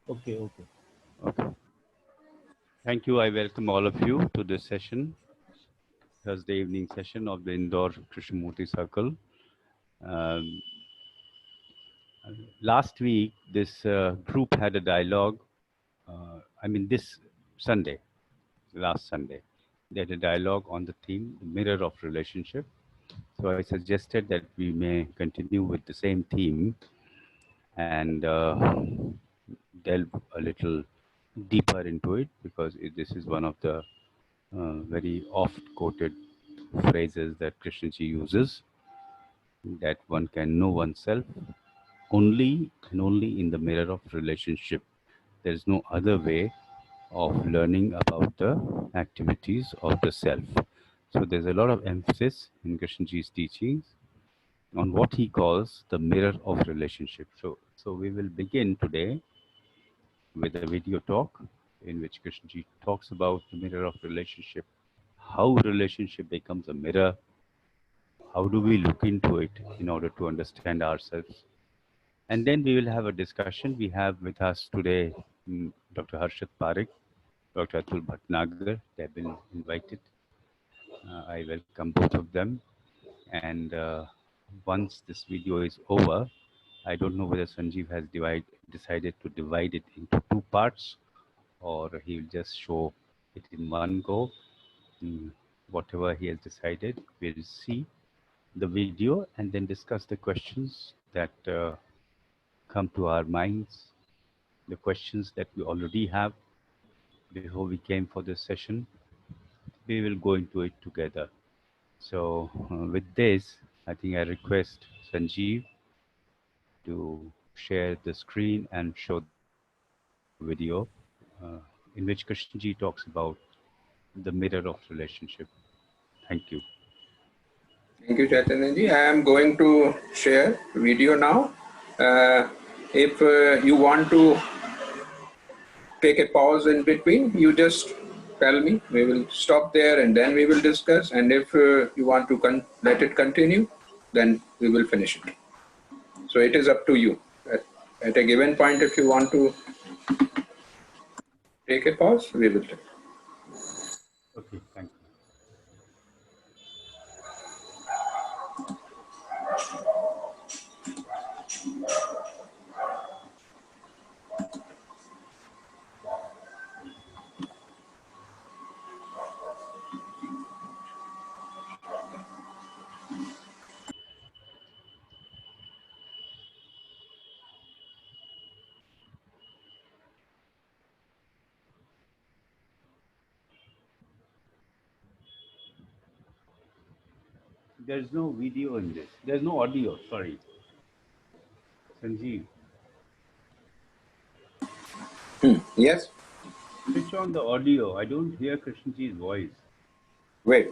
Okay, okay. Okay. Thank you. I welcome all of you to this session, Thursday evening session of the Indore Krishnamurti Circle. Um, Last week, this group had a dialogue. This Sunday, last Sunday, they had a dialogue on the theme, the mirror of relationship. So I suggested that we may continue with the same theme and delve a little deeper into it because this is one of the very oft quoted phrases that Krishnaji uses, that one can know oneself only and only in the mirror of relationship. There is no other way of learning about the activities of the self. So there's a lot of emphasis in Krishnaji's teachings on what he calls the mirror of relationship. So we will begin today with a video talk in which Krishnaji talks about the mirror of relationship, how relationship becomes a mirror, how do we look into it in order to understand ourselves. And then we will have a discussion. We have with us today Dr. Harshad Parekh, Dr. Atul Bhatnagar. They've been invited. I welcome both of them. And once this video is over, I don't know whether Sanjiv has decided to divide it into two parts or he will just show it in one go. Whatever he has decided, we'll see the video and then discuss the questions that come to our minds, the questions that we already have before we came for this session. We will go into it together. So with this, I think I request Sanjiv to share the screen and show the video in which Krishnaji talks about the mirror of relationship. Thank you. Thank you, Chaitanya ji. I am going to share video now. If you want to take a pause in between, you just tell me. We will stop there and then we will discuss. And if you want to let it continue, then we will finish it. So it is up to you. At a given point, if you want to take a pause, we will take. Okay, thank you. There's no video in this. There's no audio, sorry. Sanjeev. Yes? Switch on the audio. I don't hear Krishnaji's voice. Wait.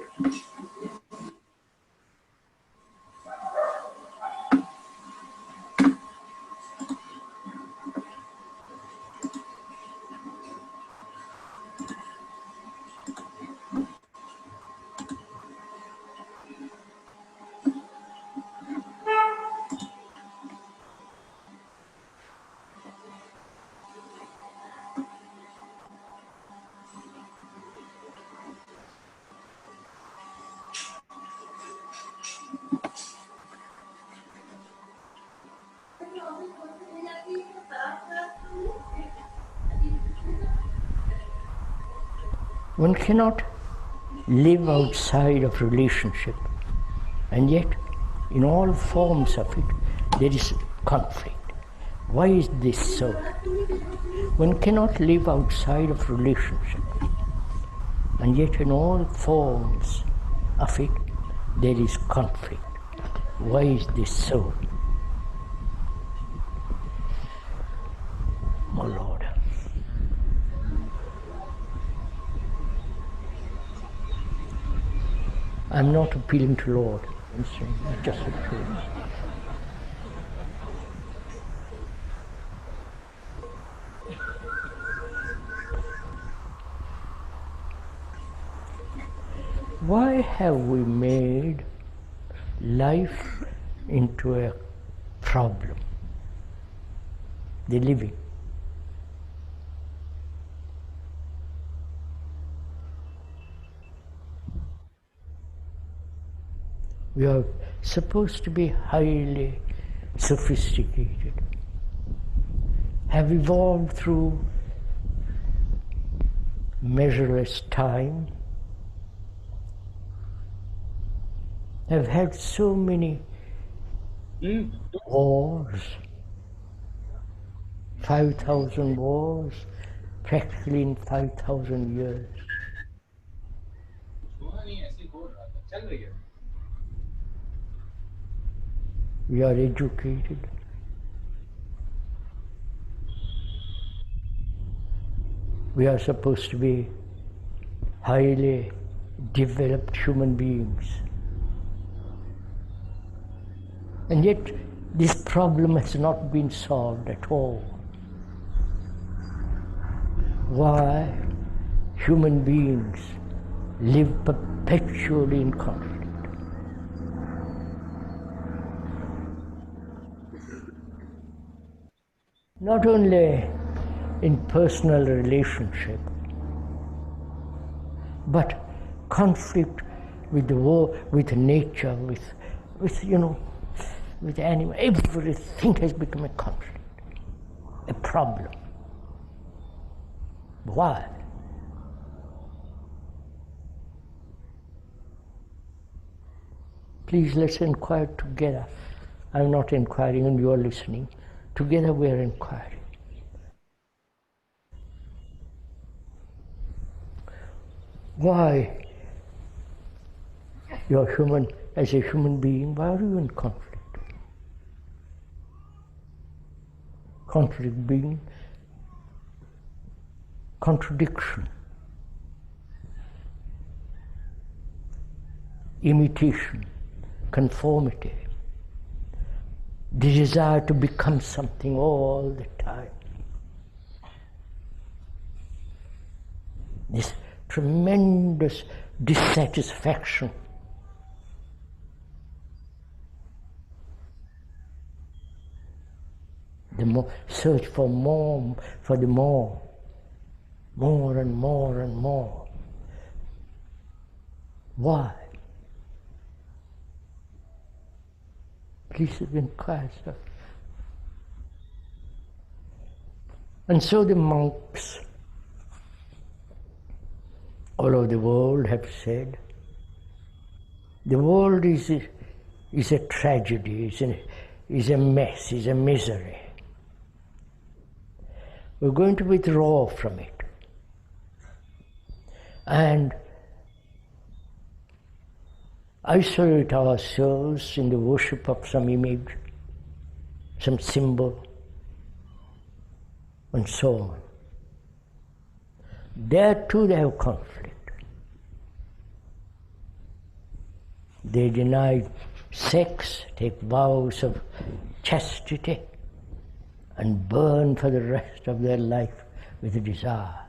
One cannot live outside of relationship, and yet in all forms of it there is conflict. Why is this so? One cannot live outside of relationship, and yet in all forms of it there is conflict. Why is this so? Oh Lord. I'm not appealing to Lord. I'm saying just a prayer. Why have we made life into a problem? The living. We are supposed to be highly sophisticated, have evolved through measureless time, have had so many wars, 5,000 wars, practically in 5,000 years. We are educated. We are supposed to be highly developed human beings. And yet, this problem has not been solved at all. Why human beings live perpetually in conflict? Not only in personal relationship, but conflict with the world, with nature, with with animals. Everything has become a conflict, a problem. Why? Please, let's inquire together. I'm not inquiring and you are listening. Together we are inquiring. Why? You're human, as a human being, why are you in conflict? Conflict being contradiction, imitation, conformity, the desire to become something all the time. This tremendous dissatisfaction. The more search for more, for the more and more and more. Why? Please inquire, sir. And so the monks all over the world have said, the world is a tragedy, is a mess, is a misery. We're going to withdraw from it and isolate ourselves in the worship of some image, some symbol, and so on. There too they have conflict. They deny sex, take vows of chastity, and burn for the rest of their life with a desire.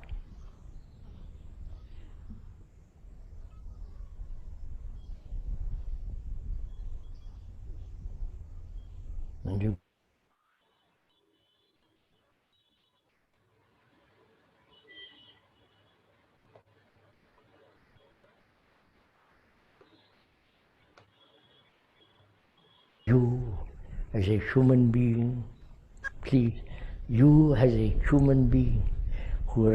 And you, as a human being, please, you as a human being who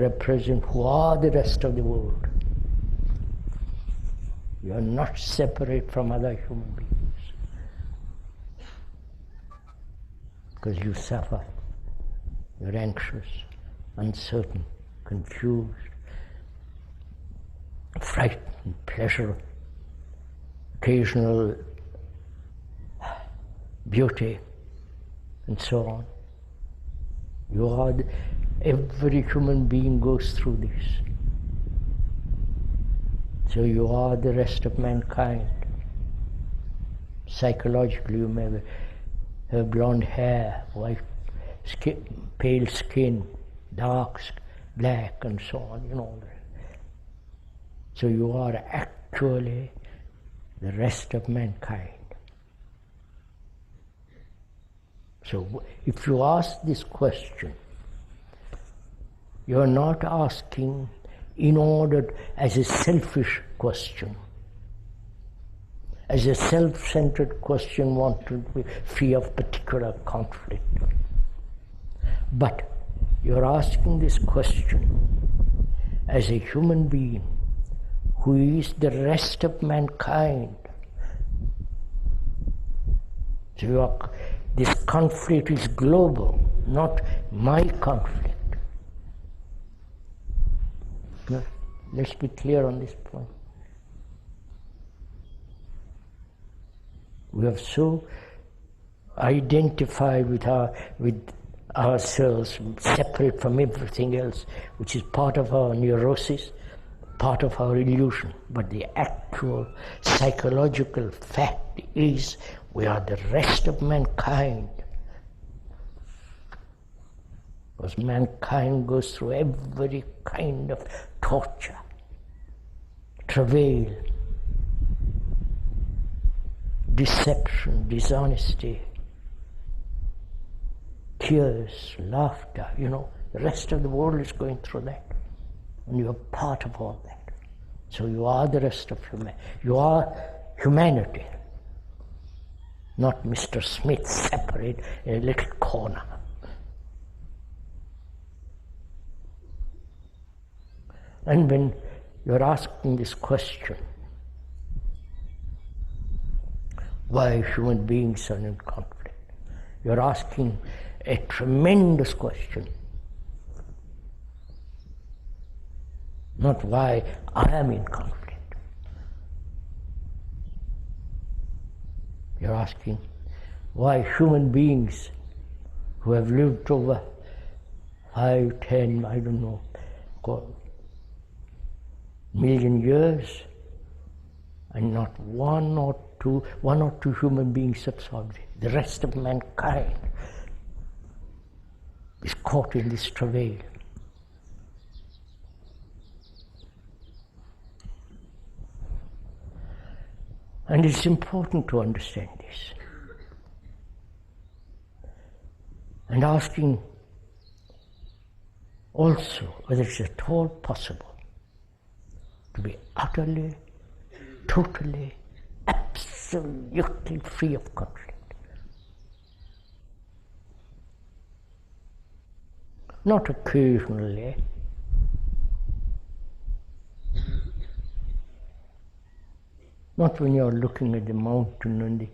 are the rest of the world. You are not separate from other human beings. Because you suffer, you're anxious, uncertain, confused, frightened, pleasure, occasional beauty, and so on. Every human being goes through this. So you are the rest of mankind. Psychologically, you may have blonde hair, white skin, pale skin, dark, black, and so on, So you are actually the rest of mankind. So if you ask this question, you are not asking in order as a selfish question, as a self-centered question wanted to be free of particular conflict. But you're asking this question as a human being who is the rest of mankind. So this conflict is global, not my conflict. No, let's be clear on this point. We have so identified with ourselves, separate from everything else, which is part of our neurosis, part of our illusion. But the actual psychological fact is we are the rest of mankind. Because mankind goes through every kind of torture, travail, deception, dishonesty, tears, laughter, the rest of the world is going through that. And you are part of all that. So you are the rest of humanity. You are humanity, not Mr. Smith separate in a little corner. And when you're asking this question, why human beings are in conflict, you're asking a tremendous question. Not why I am in conflict. You're asking why human beings who have lived over 5, 10, I don't know, million years, and not one or two human beings have solved it. The rest of mankind is caught in this travail. And it's important to understand this. And asking also whether it's at all possible to be utterly, totally, absolutely free of conflict. Not occasionally. Not when you're looking at the mountain and the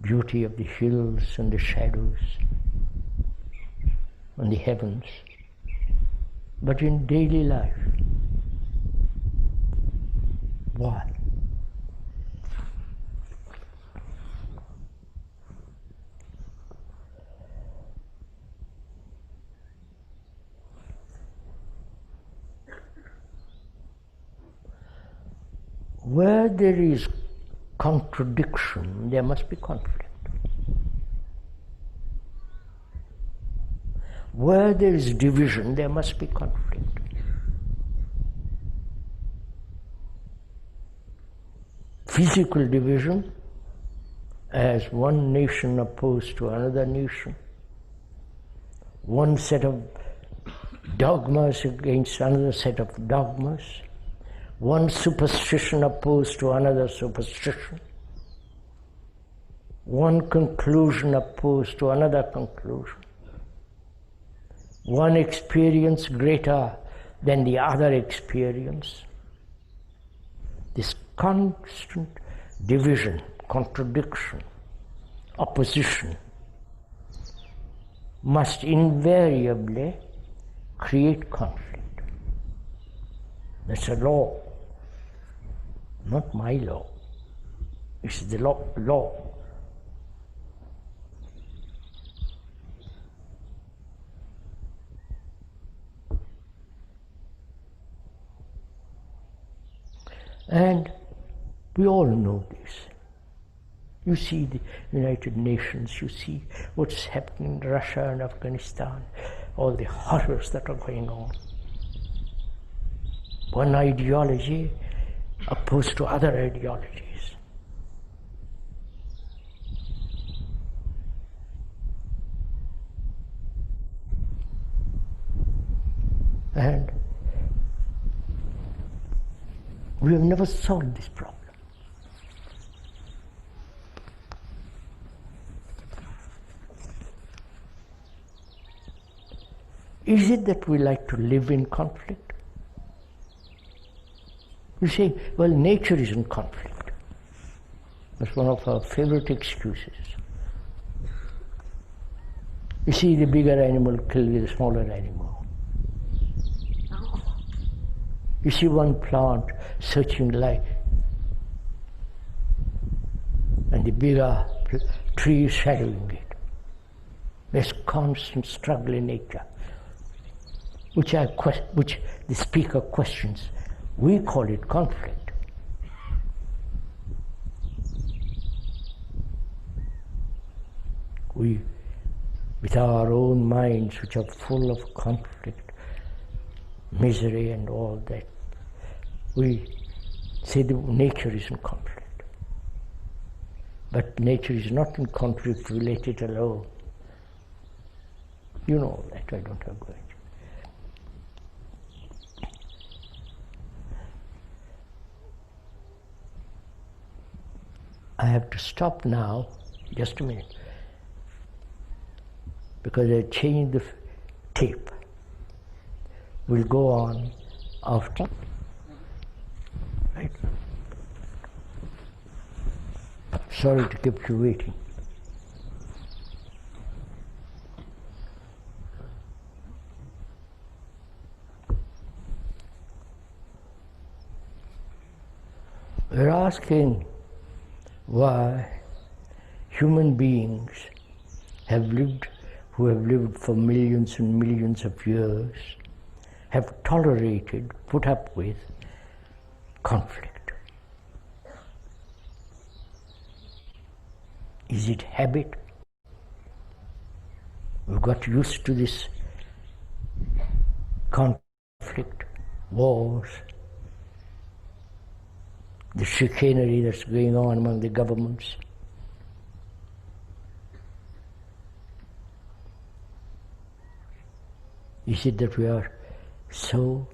beauty of the hills and the shadows and the heavens, but in daily life. Why? Where there is contradiction, there must be conflict. Where there is division, there must be conflict. Physical division, as one nation opposed to another nation, one set of dogmas against another set of dogmas, one superstition opposed to another superstition, one conclusion opposed to another conclusion, one experience greater than the other experience. This constant division, contradiction, opposition must invariably create conflict. That's a law. Not my law. It's the law. And we all know this. You see the United Nations, you see what's happening in Russia and Afghanistan, all the horrors that are going on. One ideology opposed to other ideologies. And we have never solved this problem. Is it that we like to live in conflict? You say, well, nature is in conflict. That's one of our favorite excuses. You see the bigger animal kill the smaller animal. You see one plant searching light, and the bigger tree is shadowing it. There's constant struggle in nature, which the speaker questions. We call it conflict. We, with our own minds, which are full of conflict, misery and all that, we say that nature is in conflict. But nature is not in conflict related alone. You know that, I don't have to go into. I have to stop now, just a minute, because I changed the tape. We'll go on after. Right? Sorry to keep you waiting. We're asking why human beings who have lived for millions and millions of years, have tolerated, put up with conflict. Is it habit? We've got used to this conflict, wars, the chicanery that's going on among the governments. Is it that we are so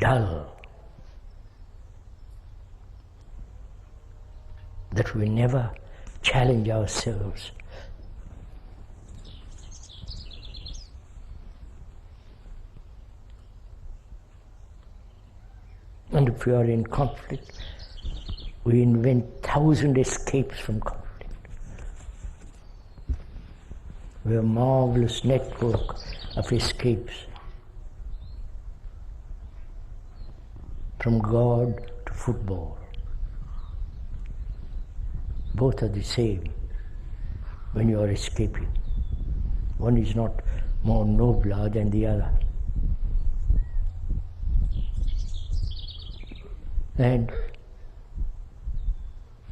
dull that we never challenge ourselves? And if we are in conflict, we invent 1,000 escapes from conflict. We have a marvelous network of escapes. From God to football. Both are the same when you are escaping. One is not more nobler than the other. And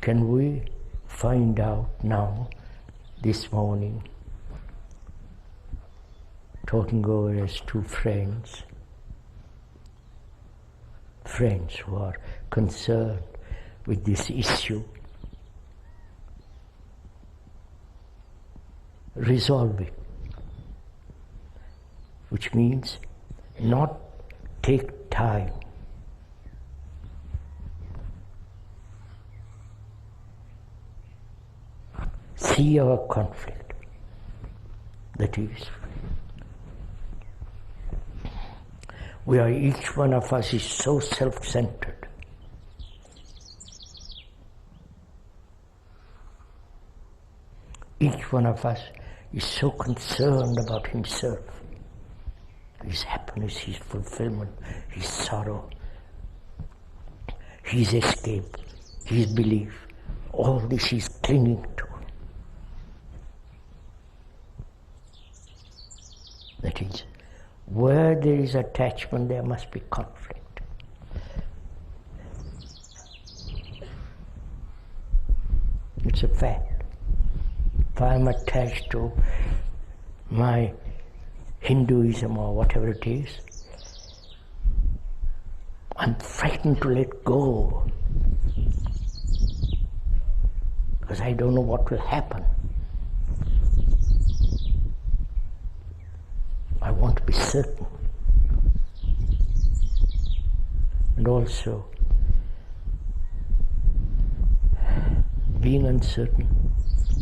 can we find out now, this morning, talking over as two friends who are concerned with this issue, resolve it, which means not take time. See our conflict, that is, each one of us is so self-centered. Each one of us is so concerned about himself, his happiness, his fulfillment, his sorrow, his escape, his belief. All this he's clinging to. That is, where there is attachment, there must be conflict. It's a fact. If I am attached to my Hinduism or whatever it is, I'm frightened to let go because I don't know what will happen. I want to be certain. And also, being uncertain,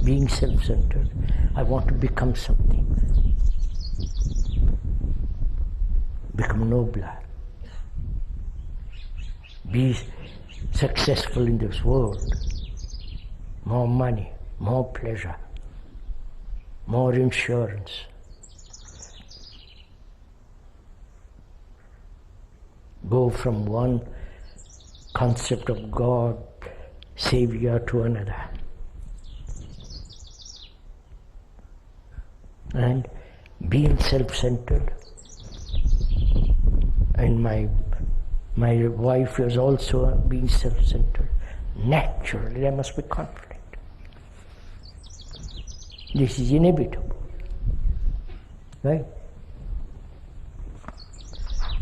being self-centered, I want to become something. become nobler. Be successful in this world. More money, more pleasure, more insurance. Go from one concept of God, Savior, to another. And being self-centered. And my wife was also being self-centered. Naturally, there must be conflict. This is inevitable, right?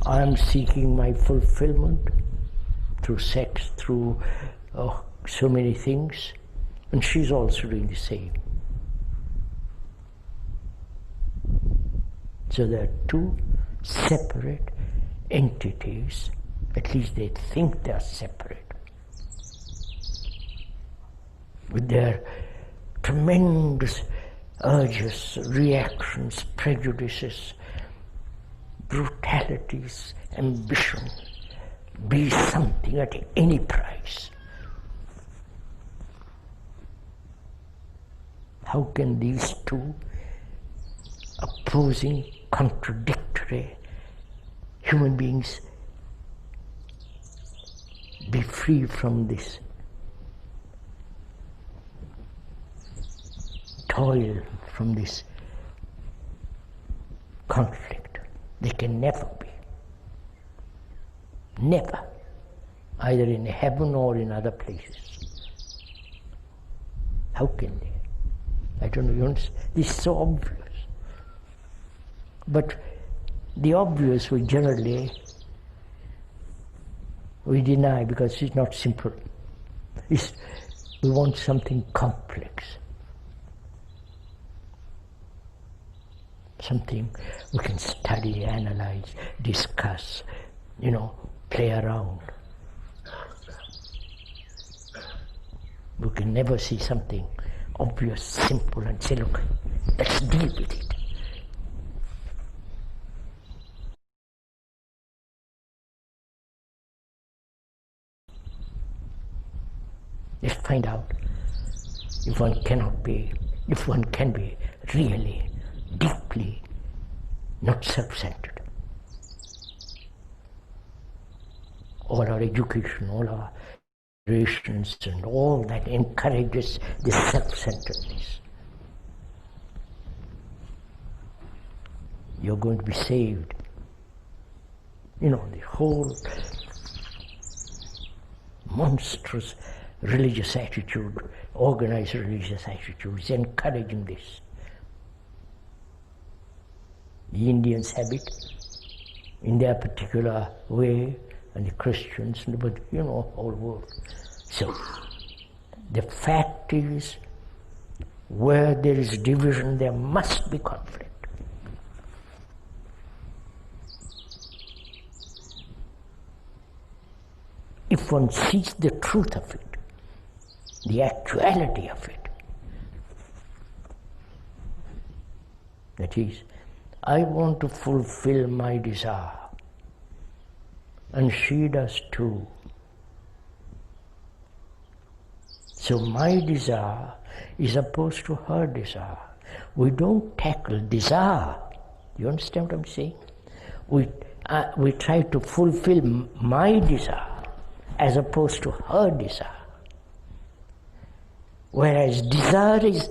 I am seeking my fulfillment through sex, through so many things, and she's also doing the same. So there are two separate entities, at least they think they are separate, with their tremendous urges, reactions, prejudices, brutalities, ambition, be something at any price. How can these two opposing, contradictory human beings be free from this toil, from this conflict? They can never be. Never. Either in heaven or in other places. How can they? I don't know. This is so obvious. But the obvious we generally deny because it's not simple. We want something complex. Something we can study, analyze, discuss, play around. We can never see something obvious, simple, and say, look, let's deal with it. Let's find out if one can be really, deeply not self-centered. All our education, all our relations, and all that encourages this self-centeredness. You're going to be saved. The whole monstrous religious attitude, organized religious attitude, is encouraging this. The Indians have it in their particular way, and the Christians, but whole world. So, the fact is, where there is division, there must be conflict. If one sees the truth of it, the actuality of it, that is, I want to fulfill my desire, and she does too. So my desire is opposed to her desire. We don't tackle desire. You understand what I'm saying? We try to fulfill my desire as opposed to her desire. Whereas desire is,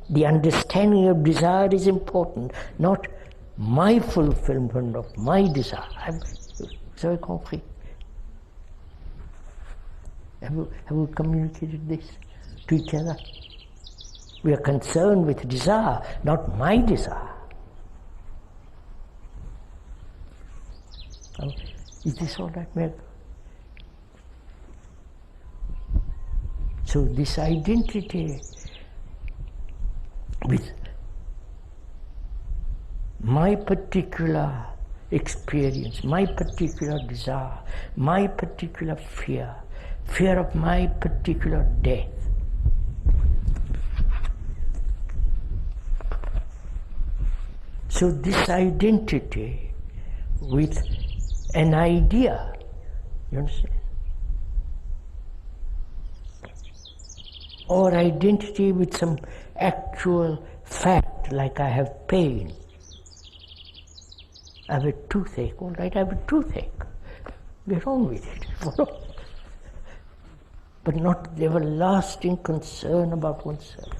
the understanding of desire is important, not my fulfillment of my desire. Vous avez compris? Have we communicated this to each other? We are concerned with desire, not my desire. Is this all right, Mel? So this identity with my particular experience, my particular desire, my particular fear of my particular death. So this identity with an idea. You understand? Or identity with some actual fact, like I have pain. I have a toothache. All right, I have a toothache. Get on with it. But not the everlasting concern about oneself.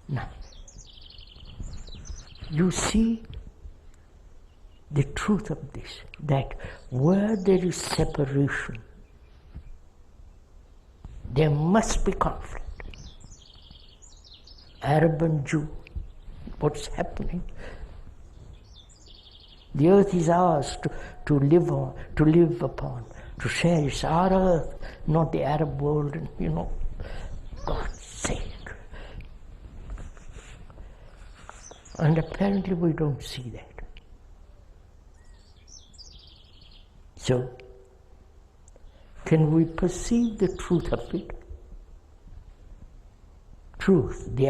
Now, you see the truth of this, that where there is separation, there must be conflict. Arab and Jew, what's happening? The earth is ours to live on, to live upon, to share. It's our earth, not the Arab world, and God's sake. And apparently we don't see that. So, can we perceive the truth of it? Truth, the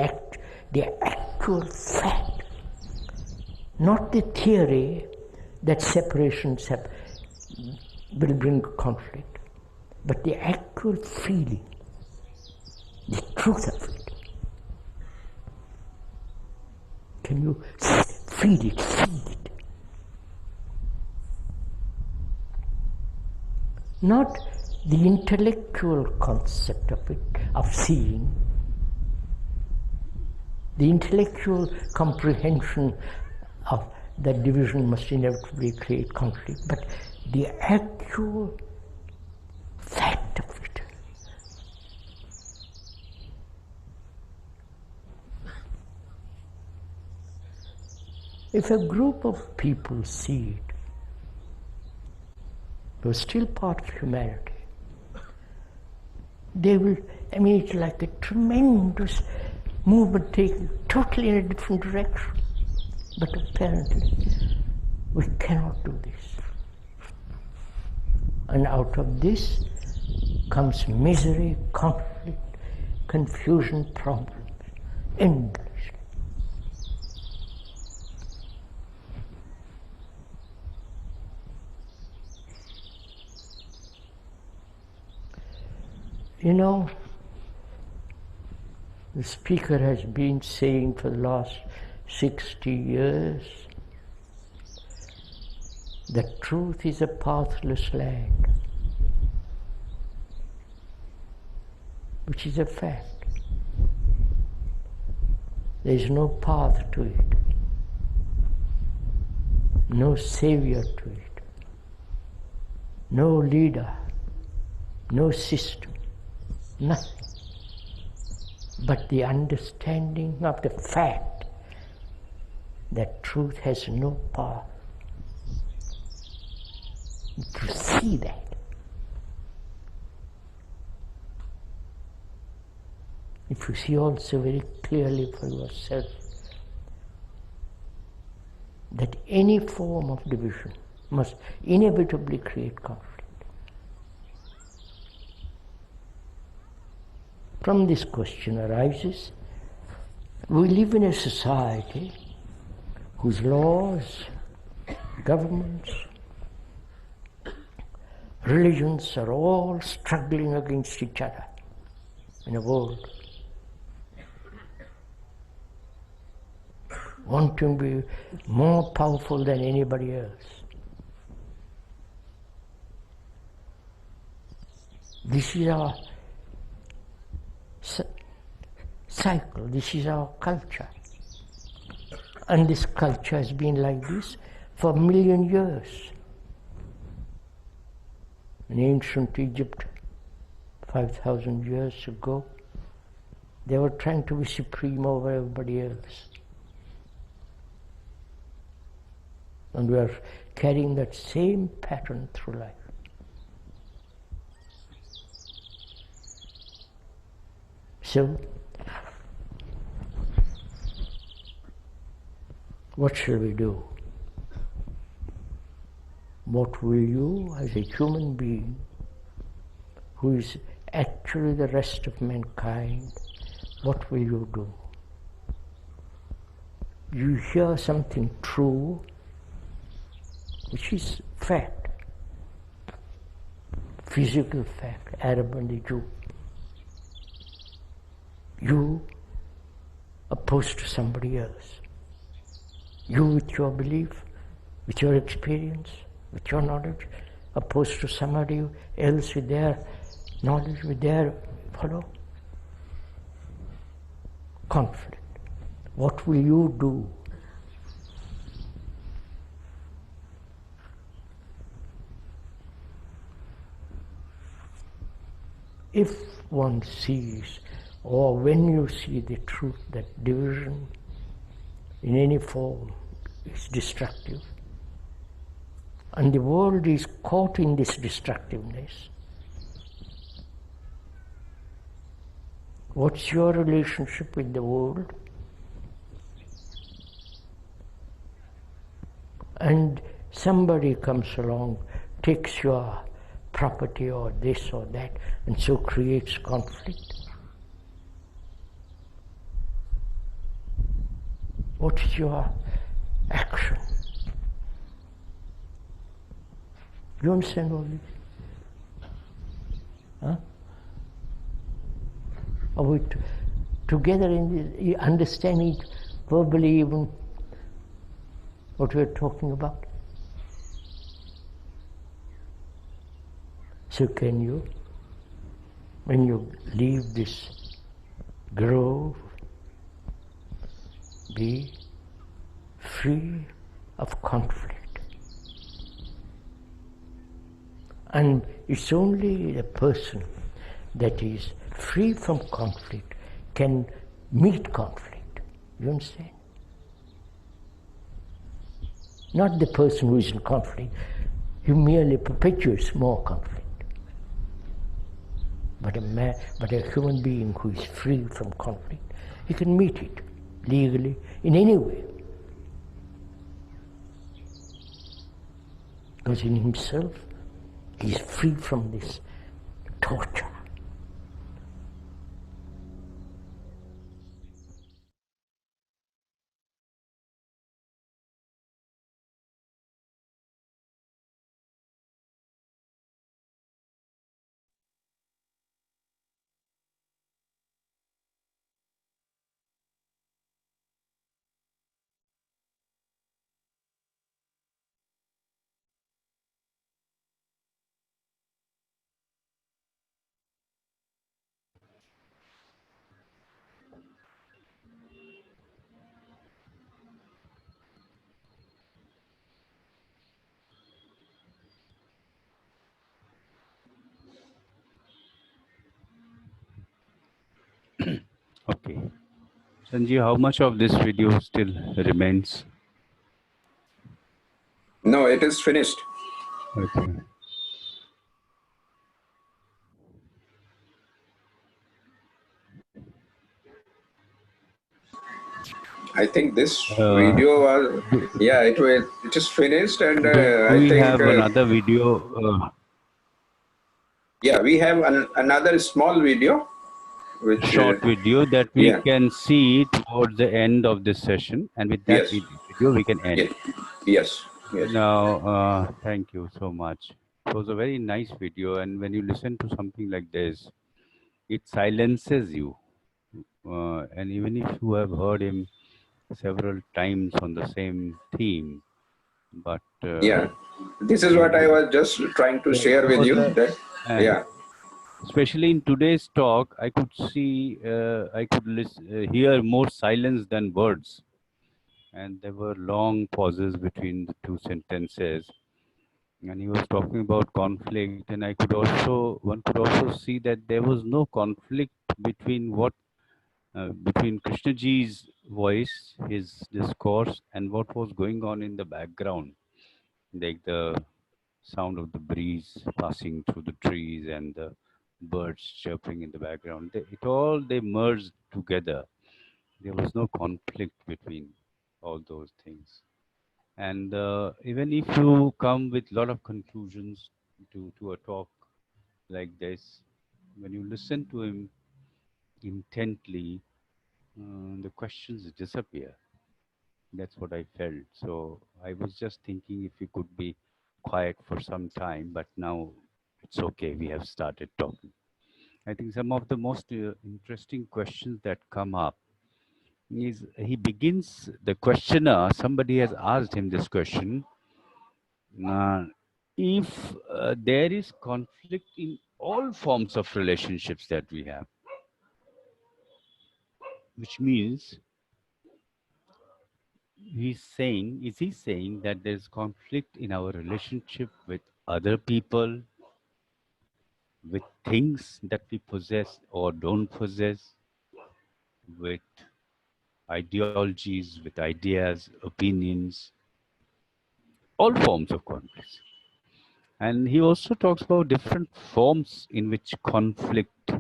actual fact, not the theory that separations will bring conflict, but the actual feeling, the truth of it. Can you feel it, see it? Not the intellectual concept of it, of seeing. The intellectual comprehension of that division must inevitably create conflict, but the actual fact of it. If a group of people see it, they're still part of humanity. They will, it's like a tremendous movement taken totally in a different direction. But apparently, we cannot do this. And out of this comes misery, conflict, confusion, problems, endlessly. The speaker has been saying for the last 60 years that truth is a pathless land, which is a fact. There is no path to it, no savior to it, no leader, no system, nothing but the understanding of the fact that truth has no path. To see that, if you see also very clearly for yourself that any form of division must inevitably create conflict. From this question arises, we live in a society whose laws, governments, religions are all struggling against each other in a world. Wanting to be more powerful than anybody else. This is our cycle, this is our culture. And this culture has been like this for 1 million years. In ancient Egypt, 5,000 years ago, they were trying to be supreme over everybody else. And we are carrying that same pattern through life. So, what shall we do? What will you, as a human being, who is actually the rest of mankind, what will you do? You hear something true, which is fact, physical fact, Arab and the Jew. You opposed to somebody else. You with your belief, with your experience, with your knowledge, opposed to somebody else with their knowledge, with their follow. Conflict. What will you do? If one sees, or when you see the truth that division in any form is destructive, and the world is caught in this destructiveness, what's your relationship with the world? And somebody comes along, takes your property or this or that, and so creates conflict. What's your action? You understand all this? Huh? Are we together in this, understanding verbally even what we're talking about? So can you, when you leave this grove, be free of conflict? And it's only a person that is free from conflict can meet conflict. You understand? Not the person who is in conflict, he merely perpetuates more conflict. But a human being who is free from conflict, he can meet it legally in any way. Because in himself, he is free from this torture. Okay. Sanjiv, how much of this video still remains? No, it is finished. Okay. I think this Uh, video was, do, yeah, it is finished, and do I we think, have another video? yeah, we have another small video, which, Short video that we yeah, can see towards the end of this session, and with that yes, video we can end. yes, yes, yes, Now, thank you so much. It was a very nice video, and when you listen to something like this, it silences you. And even if you have heard him several times on the same theme, but yeah. This is there what I was was just trying to share there with was you. a That, uh, yeah, especially in today's talk, I could see, I could hear more silence than words, and there were long pauses between the two sentences. And he was talking about conflict, and one could also see that there was no conflict between between Krishnaji's voice, his discourse, and what was going on in the background, like the sound of the breeze passing through the trees and the birds chirping in the background. They merged together. There was no conflict between all those things. And even if you come with a lot of conclusions to a talk like this, when you listen to him intently, the questions disappear. That's what I felt. So I was just thinking if we could be quiet for some time, but now it's okay. We have started talking. I think some of the most interesting questions that come up is he begins the questioner. Somebody has asked him this question: uh, if there is conflict in all forms of relationships that we have, which means is he saying that there's conflict in our relationship with other people, with things that we possess or don't possess, with ideologies, with ideas, opinions, all forms of conflicts. And he also talks about different forms in which conflict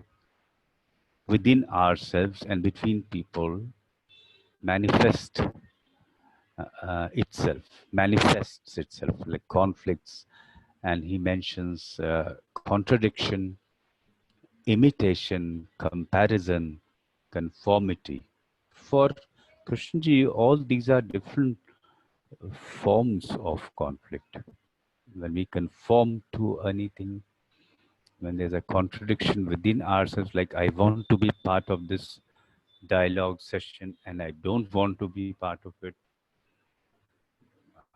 within ourselves and between people manifest manifests itself like conflicts. And he mentions contradiction, imitation, comparison, conformity. For Krishnji, all these are different forms of conflict. When we conform to anything, when there's a contradiction within ourselves, like I want to be part of this dialogue session and I don't want to be part of it.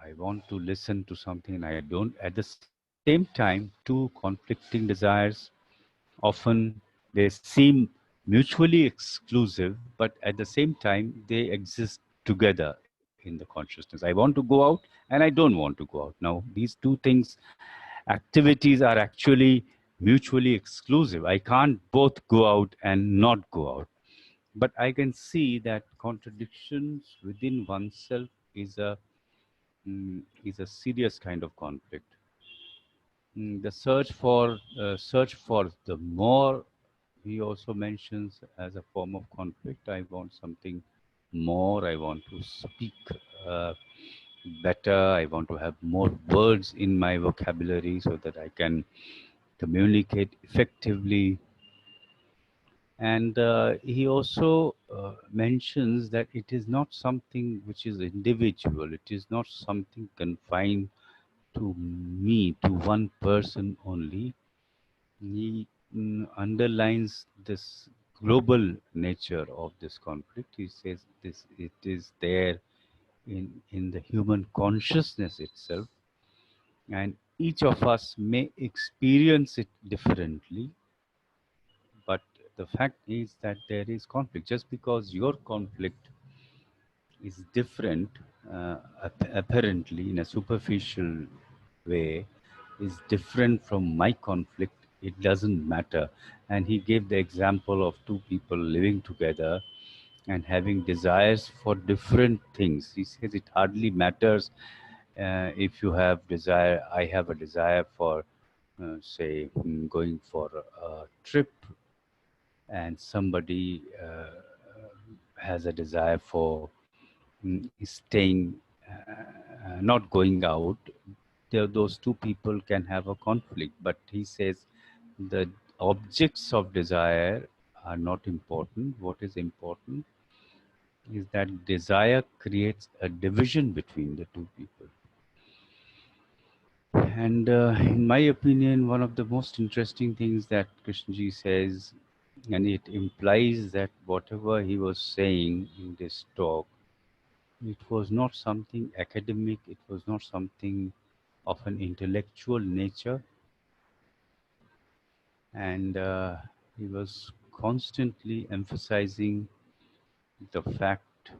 I want to listen to something and I don't. At the same time, two conflicting desires often they seem mutually exclusive, but at the same time they exist together in the consciousness. I want to go out and I don't want to go out. Now these two things, activities are actually mutually exclusive. I can't both go out and not go out. But I can see that contradictions within oneself is a serious kind of conflict. The search for the more, he also mentions as a form of conflict. I want something more. I want to speak uh, better. I want to have more words in my vocabulary so that I can communicate effectively. And he also mentions that it is not something which is individual. It is not something confined to me, to one person only. He underlines this global nature of this conflict. He says this it is there in the human consciousness itself, and each of us may experience it differently. But the fact is that there is conflict. Just because your conflict is different, apparently in a superficial way, is different from my conflict, it doesn't matter. And he gave the example of two people living together and having desires for different things. He says it hardly matters if you have desire. I have a desire for, say, going for a trip, and somebody has a desire for staying, not going out. Those two people can have a conflict, but he says the objects of desire are not important. What is important is that desire creates a division between the two people. And in my opinion, one of the most interesting things that Krishnaji says, and it implies that whatever he was saying in this talk, it was not something academic, it was not something of an intellectual nature, and he was constantly emphasizing the fact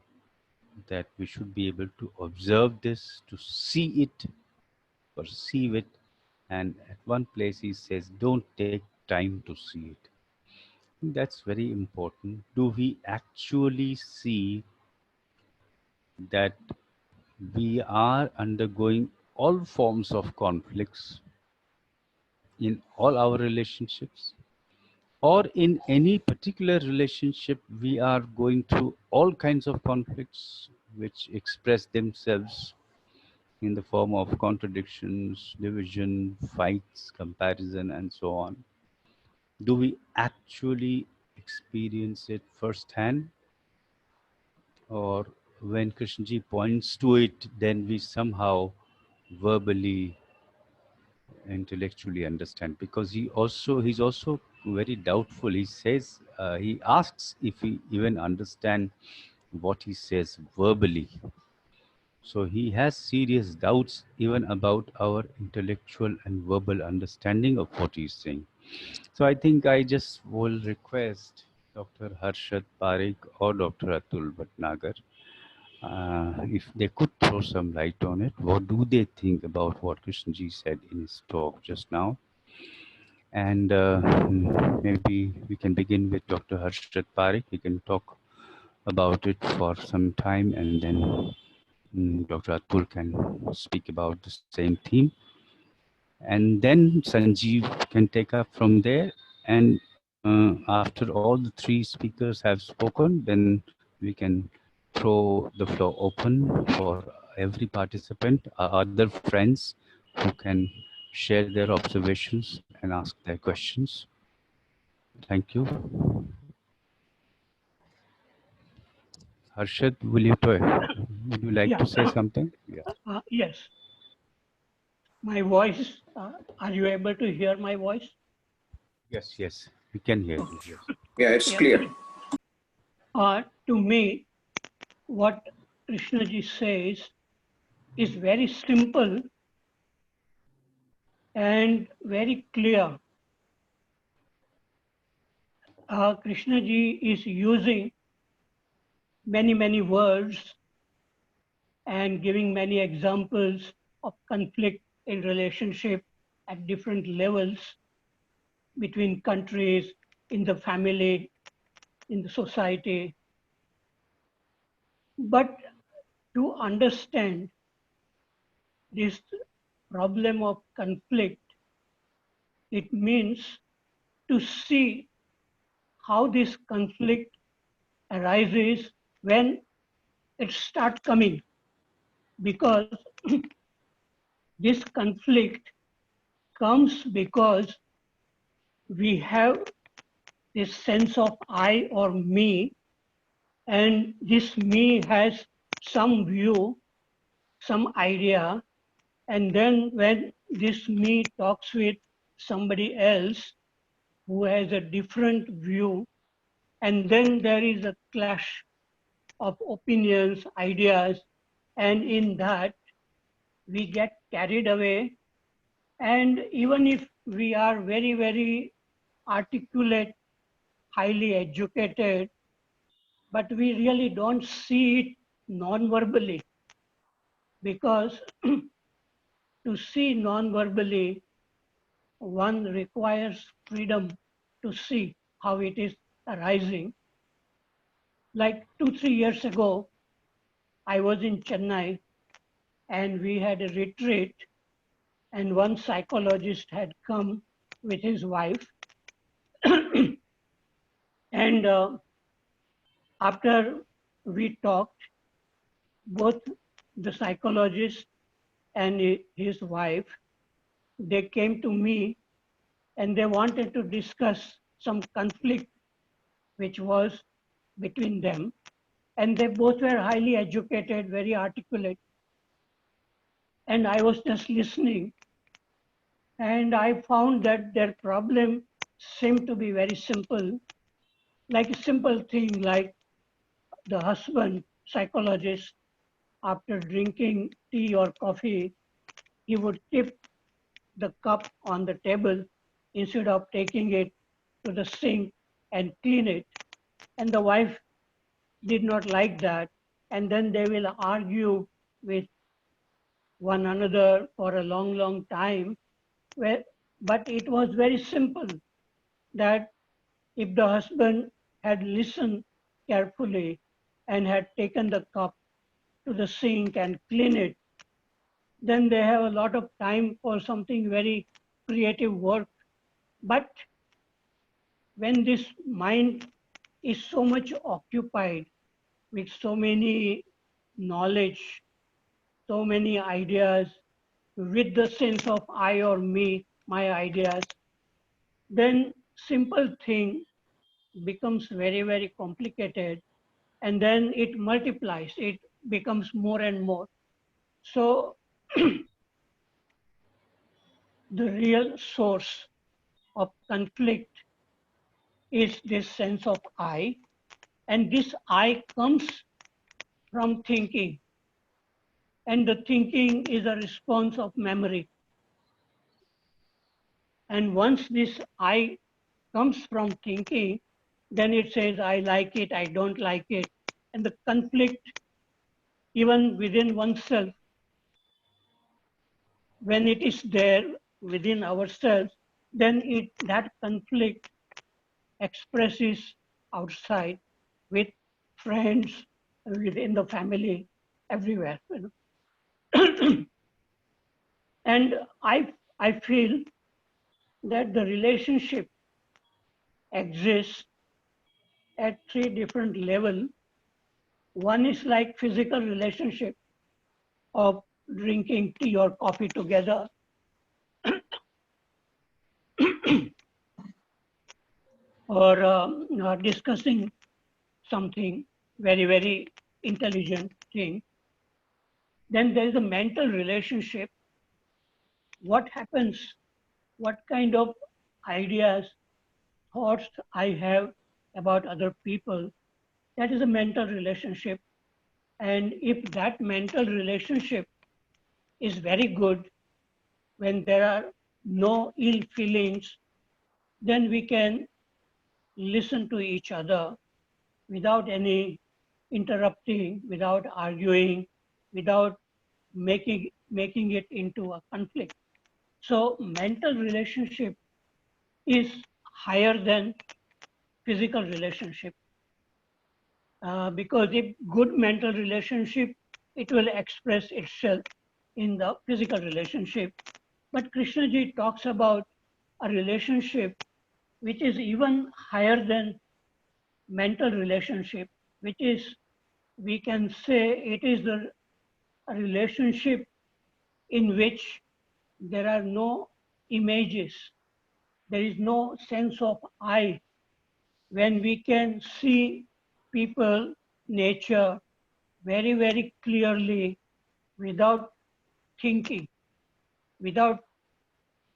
that we should be able to observe this, to see it, perceive it, and at one place he says, don't take time to see it. That's very important. Do we actually see that we are undergoing all forms of conflicts in all our relationships, or in any particular relationship we are going through all kinds of conflicts which express themselves in the form of contradictions, division, fights, comparison, and so on? Do we actually experience it firsthand, or when Krishnaji points to it, then we somehow verbally, intellectually understand, because he's also very doubtful. He says, he asks if we even understand what he says verbally. So he has serious doubts even about our intellectual and verbal understanding of what he's saying. So I think I just will request Dr. Harshad Parekh or Dr. Atul Bhatnagar, if they could throw some light on it. What do they think about what Krishnaji said in his talk just now? And maybe we can begin with Dr. Harshad Parekh. He can talk about it for some time, and then Dr. Atul can speak about the same theme. And then Sanjiv can take up from there. And after all the three speakers have spoken, then we can throw the floor open for every participant, other friends who can share their observations and ask their questions. Thank you. Harshad, would you like Yeah. to say something? Yeah. Yes. My voice, are you able to hear my voice? Yes, yes, we can hear you. Yes. Yeah, it's Yeah. clear. To me, what Krishnaji says is very simple and very clear. Krishnaji is using many words and giving many examples of conflict in relationship at different levels between countries, in the family, in the society. But to understand this problem of conflict, it means to see how this conflict arises when it starts coming, because this conflict comes because we have this sense of I or me, and this me has some view, some idea, and then when this me talks with somebody else who has a different view, and then there is a clash of opinions, ideas, and in that we get carried away. And even if we are very articulate, highly educated, but we really don't see it non-verbally, because to see non-verbally, one requires freedom to see how it is arising. Like 2-3 years ago, I was in Chennai and we had a retreat, and one psychologist had come with his wife. And after we talked, both the psychologist and his wife, they came to me and they wanted to discuss some conflict which was between them. And they both were highly educated, very articulate. And I was just listening. And I found that their problem seemed to be very simple, like a simple thing like the husband, psychologist, after drinking tea or coffee, he would tip the cup on the table instead of taking it to the sink and clean it. And the wife did not like that. And then they will argue with one another for a long time. But it was very simple that if the husband had listened carefully and had taken the cup to the sink and clean it, then they have a lot of time for something very creative work. But when this mind is so much occupied with so many knowledge, so many ideas, with the sense of I or me, my ideas, then simple thing becomes very complicated, and then it multiplies. It becomes more and more. So the real source of conflict is this sense of I, and this I comes from thinking, and the thinking is a response of memory. And once this I comes from thinking, then it says, I like it, I don't like it. And the conflict, even within oneself, when it is there within ourselves, then that conflict expresses outside with friends, within the family, everywhere. And I feel that the relationship exists at three different levels. One is like physical relationship of drinking tea or coffee together. Or discussing something very, very intelligent thing. Then there is a mental relationship. What happens, what kind of ideas, thoughts I have about other people, that is a mental relationship. And if that mental relationship is very good, when there are no ill feelings, then we can listen to each other without any interrupting, without arguing, without making it into a conflict. So mental relationship is higher than physical relationship. Because if good mental relationship, it will express itself in the physical relationship. But Krishna ji talks about a relationship which is even higher than mental relationship, which is, we can say, it is a relationship in which there are no images, there is no sense of I, when we can see people, nature very, very clearly without thinking, without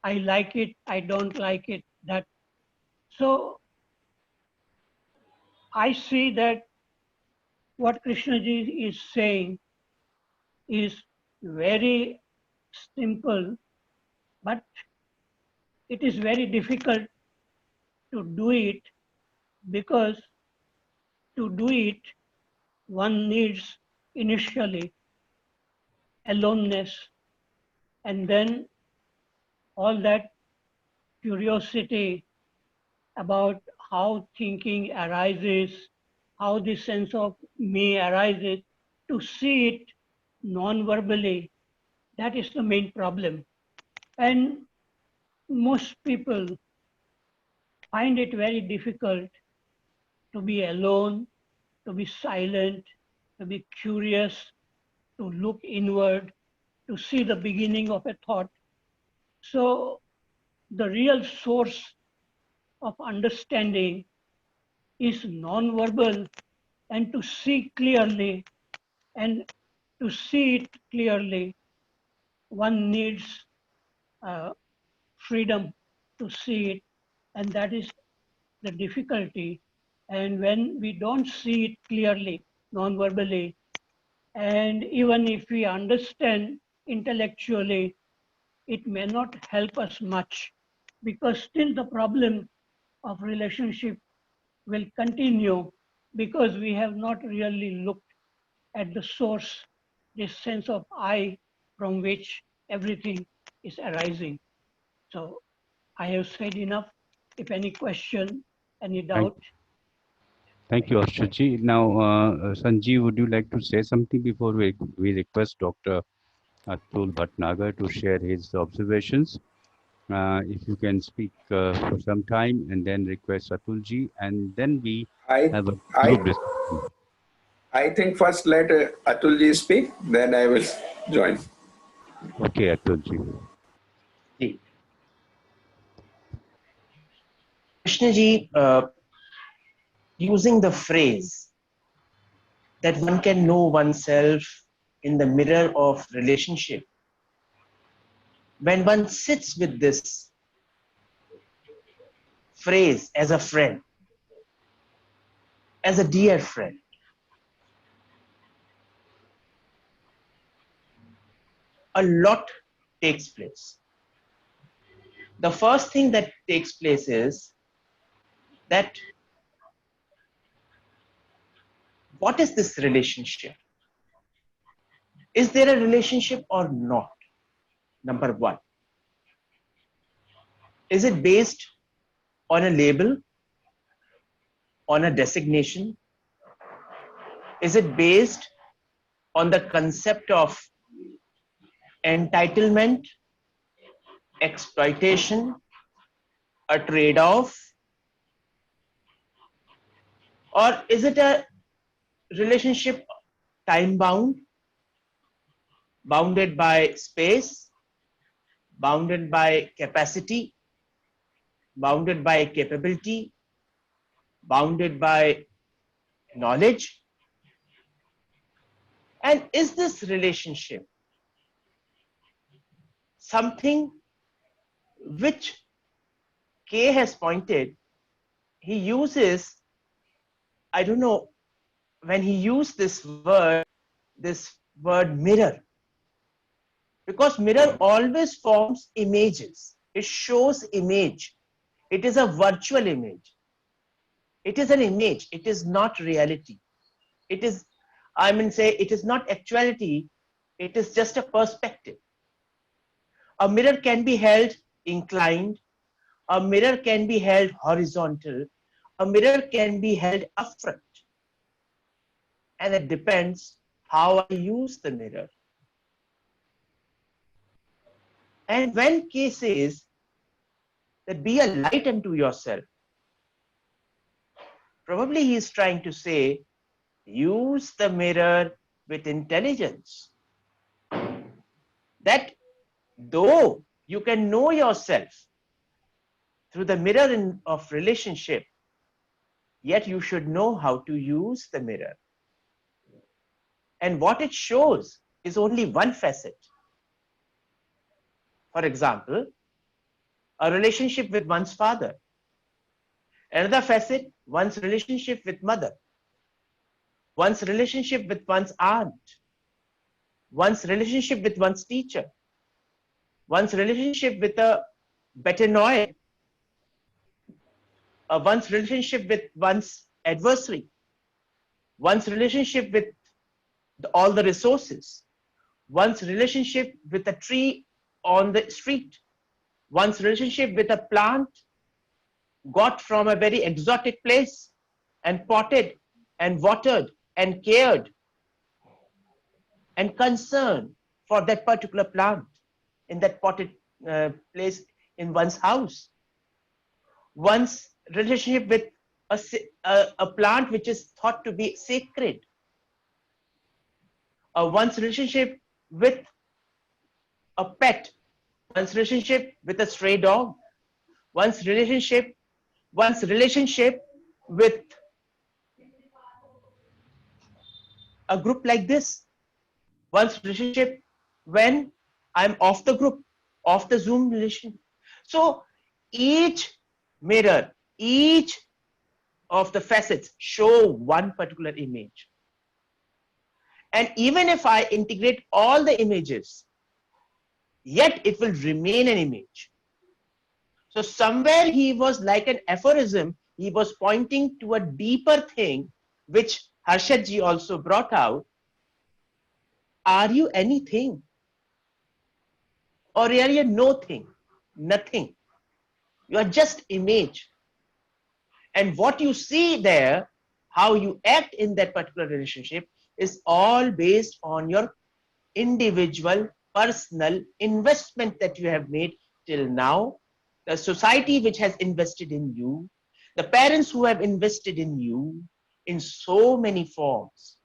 I like it, I don't like it, that. So I see that what Krishna ji is saying is very simple, but it is very difficult to do it, because to do it, one needs initially aloneness, and then all that curiosity about how thinking arises, how the sense of me arises, to see it non-verbally. That is the main problem. And most people find it very difficult to be alone, to be silent, to be curious, to look inward, to see the beginning of a thought. So the real source of understanding is non-verbal, and to see clearly, and to see it clearly, one needs freedom to see it, and that is the difficulty. And when we don't see it clearly, non-verbally, and even if we understand intellectually, it may not help us much, because still the problem of relationship will continue, because we have not really looked at the source, this sense of I from which everything is arising. So I have said enough. If any question, any Thank, doubt. thank you, Harshad. Now, Sanjiv, would you like to say something before we request Dr. Atul Bhatnagar to share his observations? If you can speak for some time and then request Atulji, and then we I, have a I, group discussion. I think first let Atulji speak, then I will join. Okay, Atulji. Ji Krishna ji using the phrase that one can know oneself in the mirror of relationship. When one sits with this phrase as a friend, as a dear friend, a lot takes place. The first thing that takes place is that what is this relationship? Is there a relationship or not? Number one. Is it based on a label, on a designation? Is it based on the concept of entitlement, exploitation, a trade-off? Or is it a relationship time-bound, bounded by space, bounded by capacity, bounded by capability, bounded by knowledge? And is this relationship something which K has pointed? He uses, I don't know, when he used this word mirror, because mirror always forms images. It shows image. It is a virtual image. It is an image. It is not reality. It is, it is not actuality. It is just a perspective. A mirror can be held inclined. A mirror can be held horizontal. A mirror can be held upfront. And it depends how I use the mirror. And when K says that be a light unto yourself, probably he is trying to say, use the mirror with intelligence. That though you can know yourself through the mirror of relationship, yet you should know how to use the mirror. And what it shows is only one facet. For example, a relationship with one's father. Another facet, one's relationship with mother. One's relationship with one's aunt. One's relationship with one's teacher. One's relationship with a betanoid. One's relationship with one's adversary. One's relationship with all the resources. One's relationship with a tree on the street. One's relationship with a plant got from a very exotic place and potted and watered and cared and concerned for that particular plant in that potted place in one's house. One's relationship with a plant which is thought to be sacred. One's relationship with a pet. One's relationship with a stray dog. One's relationship with a group like this. One's relationship when I'm off the group, off the Zoom relation. So each mirror, each of the facets show one particular image. And even if I integrate all the images, yet it will remain an image. So somewhere he was like an aphorism, he was pointing to a deeper thing, which Harshad ji also brought out. Are you anything? Or are you nothing? Nothing. You are just image. And what you see there, how you act in that particular relationship, is all based on your individual, personal investment that you have made till now, the society which has invested in you, the parents who have invested in you in so many forms.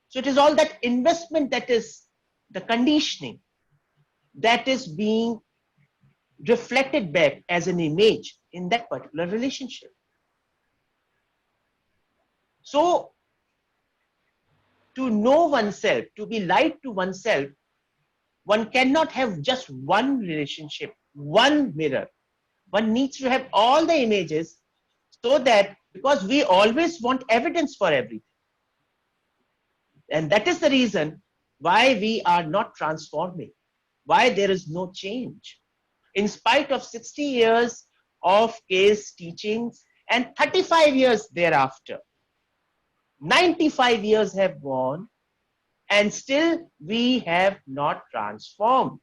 So it is all that investment that is the conditioning that is being reflected back as an image in that particular relationship. So to know oneself, to be light to oneself, one cannot have just one relationship, one mirror. One needs to have all the images, so that, because we always want evidence for everything. And that is the reason why we are not transforming, why there is no change. In spite of 60 years of case teachings and 35 years thereafter, 95 years have gone, and still we have not transformed.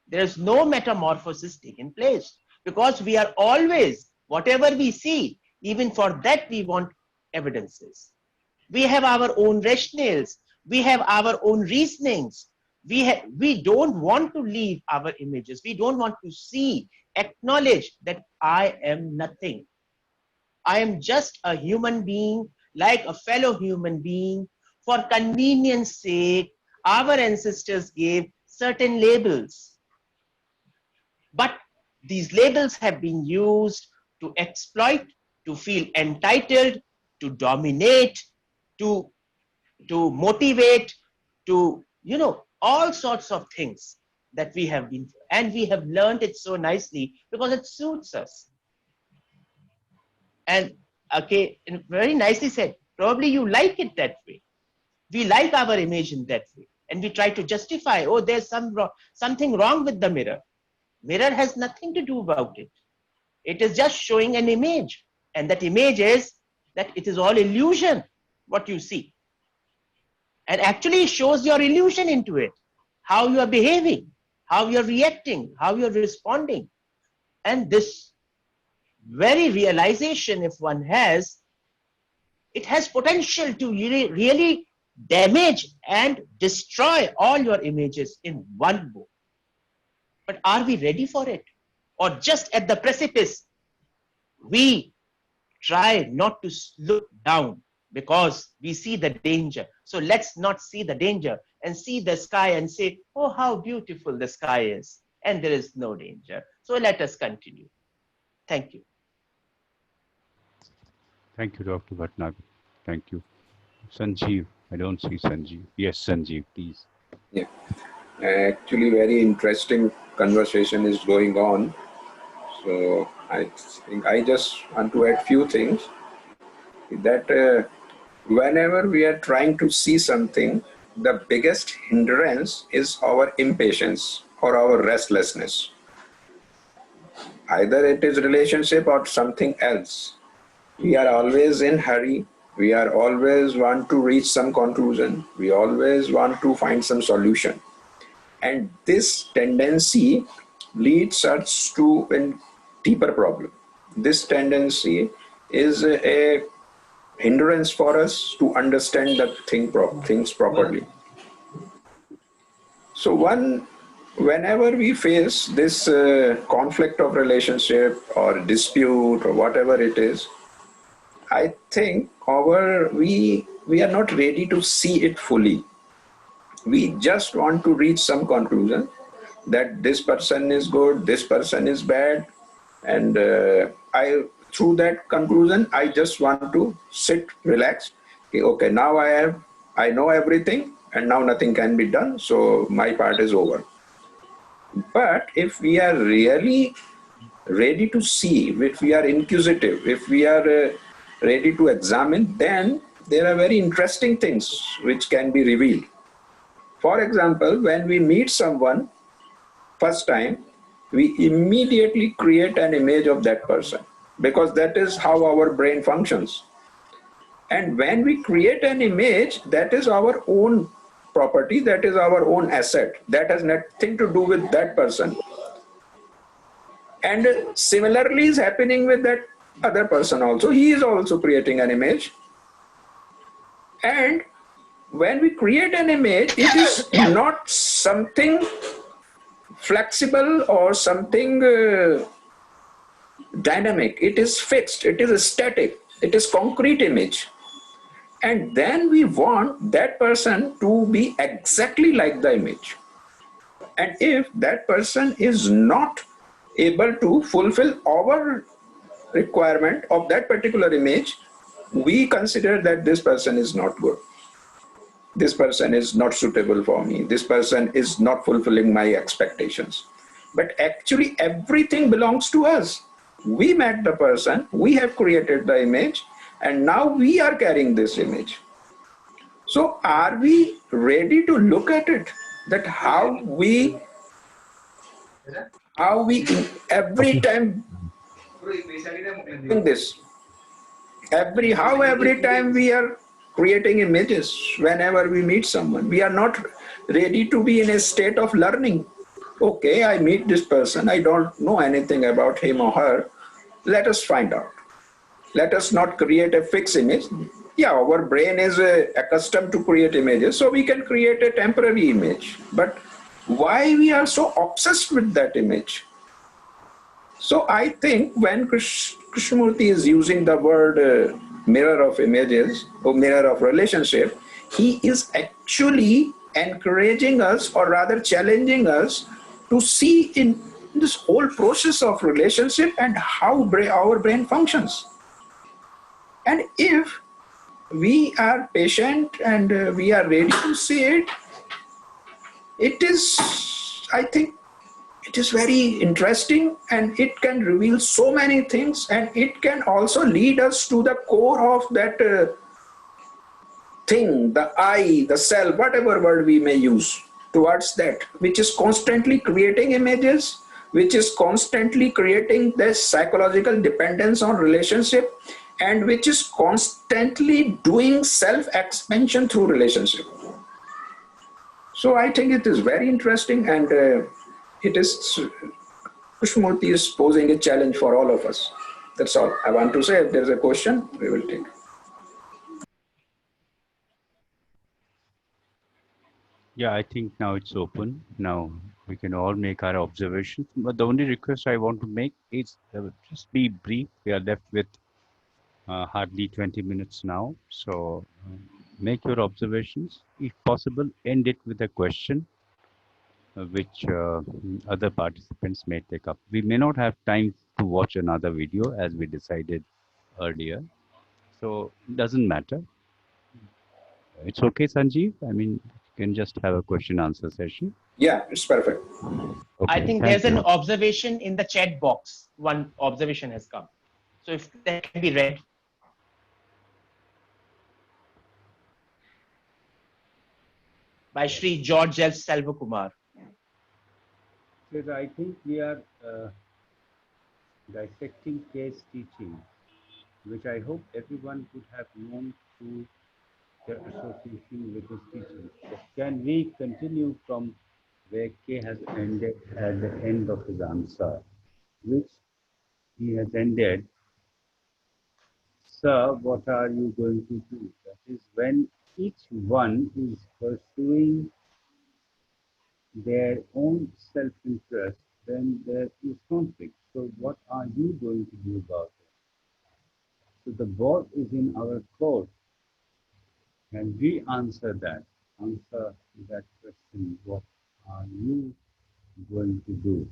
There is no metamorphosis taking place, because we are always, whatever we see, even for that we want evidences. We have our own rationales, we have our own reasonings. We don't want to leave our images. We don't want to see, acknowledge that I am nothing. I am just a human being, like a fellow human being. For convenience sake, our ancestors gave certain labels. But these labels have been used to exploit, to feel entitled, to dominate, to motivate, to, all sorts of things that we have been, and we have learned it so nicely because it suits us. And okay, and very nicely said, probably you like it that way. We like our image in that way, and we try to justify, oh, there's something wrong with the mirror. Mirror has nothing to do about it. It is just showing an image, and that image is that it is all illusion, what you see. And actually shows your illusion into it, how you are behaving, how you are reacting, how you are responding. And this very realization, if one has, it has potential to really damage and destroy all your images in one go. But are we ready for it? Or just at the precipice, we try not to look down because we see the danger. So let's not see the danger and see the sky and say, oh, how beautiful the sky is. And there is no danger. So let us continue. Thank you. Thank you, Dr. Bhatnagar. Thank you. Sanjiv, I don't see Sanjiv. Yes, Sanjiv, please. Yeah, actually very interesting conversation is going on. So I think I just want to add few things that whenever we are trying to see something, the biggest hindrance is our impatience or our restlessness. Either it is relationship or something else. We are always in hurry. We are always want to reach some conclusion. We always want to find some solution. And this tendency leads us to a deeper problem. This tendency is a hindrance for us to understand the things properly. So whenever we face this conflict of relationship or dispute or whatever it is, I think we are not ready to see it fully. We just want to reach some conclusion that this person is good, this person is bad, and through that conclusion, I just want to sit, relax. Okay, now I know everything, and now nothing can be done, so my part is over. But if we are really ready to see, if we are inquisitive, if we are ready to examine, then there are very interesting things which can be revealed. For example, when we meet someone first time, we immediately create an image of that person because that is how our brain functions. And when we create an image, that is our own property, that is our own asset. That has nothing to do with that person. And similarly is happening with that other person also. He is also creating an image. And when we create an image, it is not something flexible or something dynamic. It is fixed, it is static, it is concrete image. And then we want that person to be exactly like the image. And if that person is not able to fulfill our requirement of that particular image, we consider that this person is not good. this person is not suitable for me, this person is not fulfilling my expectations. But actually, everything belongs to us. We met the person, we have created the image, and now we are carrying this image. So, are we ready to look at it? That how we every time doing this, every time we are creating images whenever we meet someone, we are not ready to be in a state of learning. Okay, I meet this person, I don't know anything about him or her. Let us find out. Let us not create a fixed image. Yeah, our brain is accustomed to create images, so we can create a temporary image. But why we are so obsessed with that image? So I think when Krishnamurti is using the word mirror of images or mirror of relationship, he is actually encouraging us, or rather challenging us, to see in this whole process of relationship and how our brain functions. And if we are patient and we are ready to see it, it is, I think, it is very interesting, and it can reveal so many things, and it can also lead us to the core of that thing, the I, the self, whatever word we may use towards that, which is constantly creating images, which is constantly creating this psychological dependence on relationship, and which is constantly doing self-expansion through relationship. So I think it is very interesting, and it is, Krishnamurti is posing a challenge for all of us. That's all I want to say. If there's a question, we will take. Yeah, I think now it's open. Now we can all make our observations. But the only request I want to make is just be brief. We are left with hardly 20 minutes now. So make your observations. If possible, end it with a question which other participants may take up. We may not have time to watch another video as we decided earlier. So it doesn't matter. It's okay, Sanjiv. I mean, you can just have a question answer session. Yeah, it's perfect. I Okay, think thank there's an you. observation in the chat box. One observation has come. So if that can be read. By Shri George F. Selvakumar. So I think we are dissecting case teaching, which I hope everyone could have known through their association with his teaching. So can we continue from where K has ended at the end of his answer, which he has ended, Sir, what are you going to do? That is when each one is pursuing their own self-interest, then there is conflict. So what are you going to do about it? So the ball is in our court, and we answer that question. What are you going to do?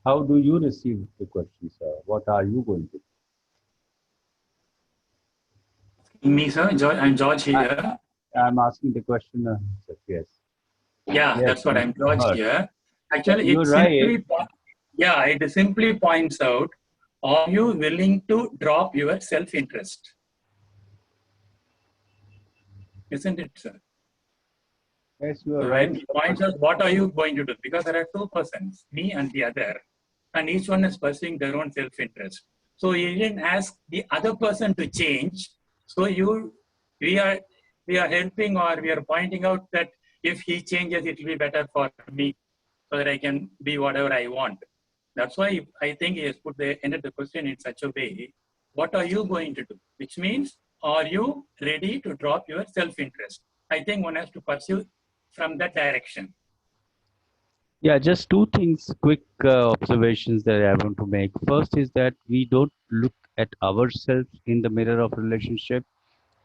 How do you receive the question, sir? What are you going to do? Me, sir. I'm George here. I'm asking the question, sir. Yes. Yeah, Yes, that's what I'm Mr. George Harsh. here. Actually, You're it right. simply, yeah, it simply points out: are you willing to drop your self-interest? Isn't it, sir? Yes, you are So right. when he points out, what are you going to do? Because there are two persons, me and the other, and each one is pursuing their own self-interest. So you didn't ask the other person to change. So we are we are helping, or we are pointing out that if he changes, it will be better for me, so that I can be whatever I want. That's why I think he has put the end of the question in such a way. What are you going to do? Which means, are you ready to drop your self-interest? I think one has to pursue from that direction. Yeah, just two things, quick observations that I want to make. First is that we don't look at ourselves in the mirror of relationship.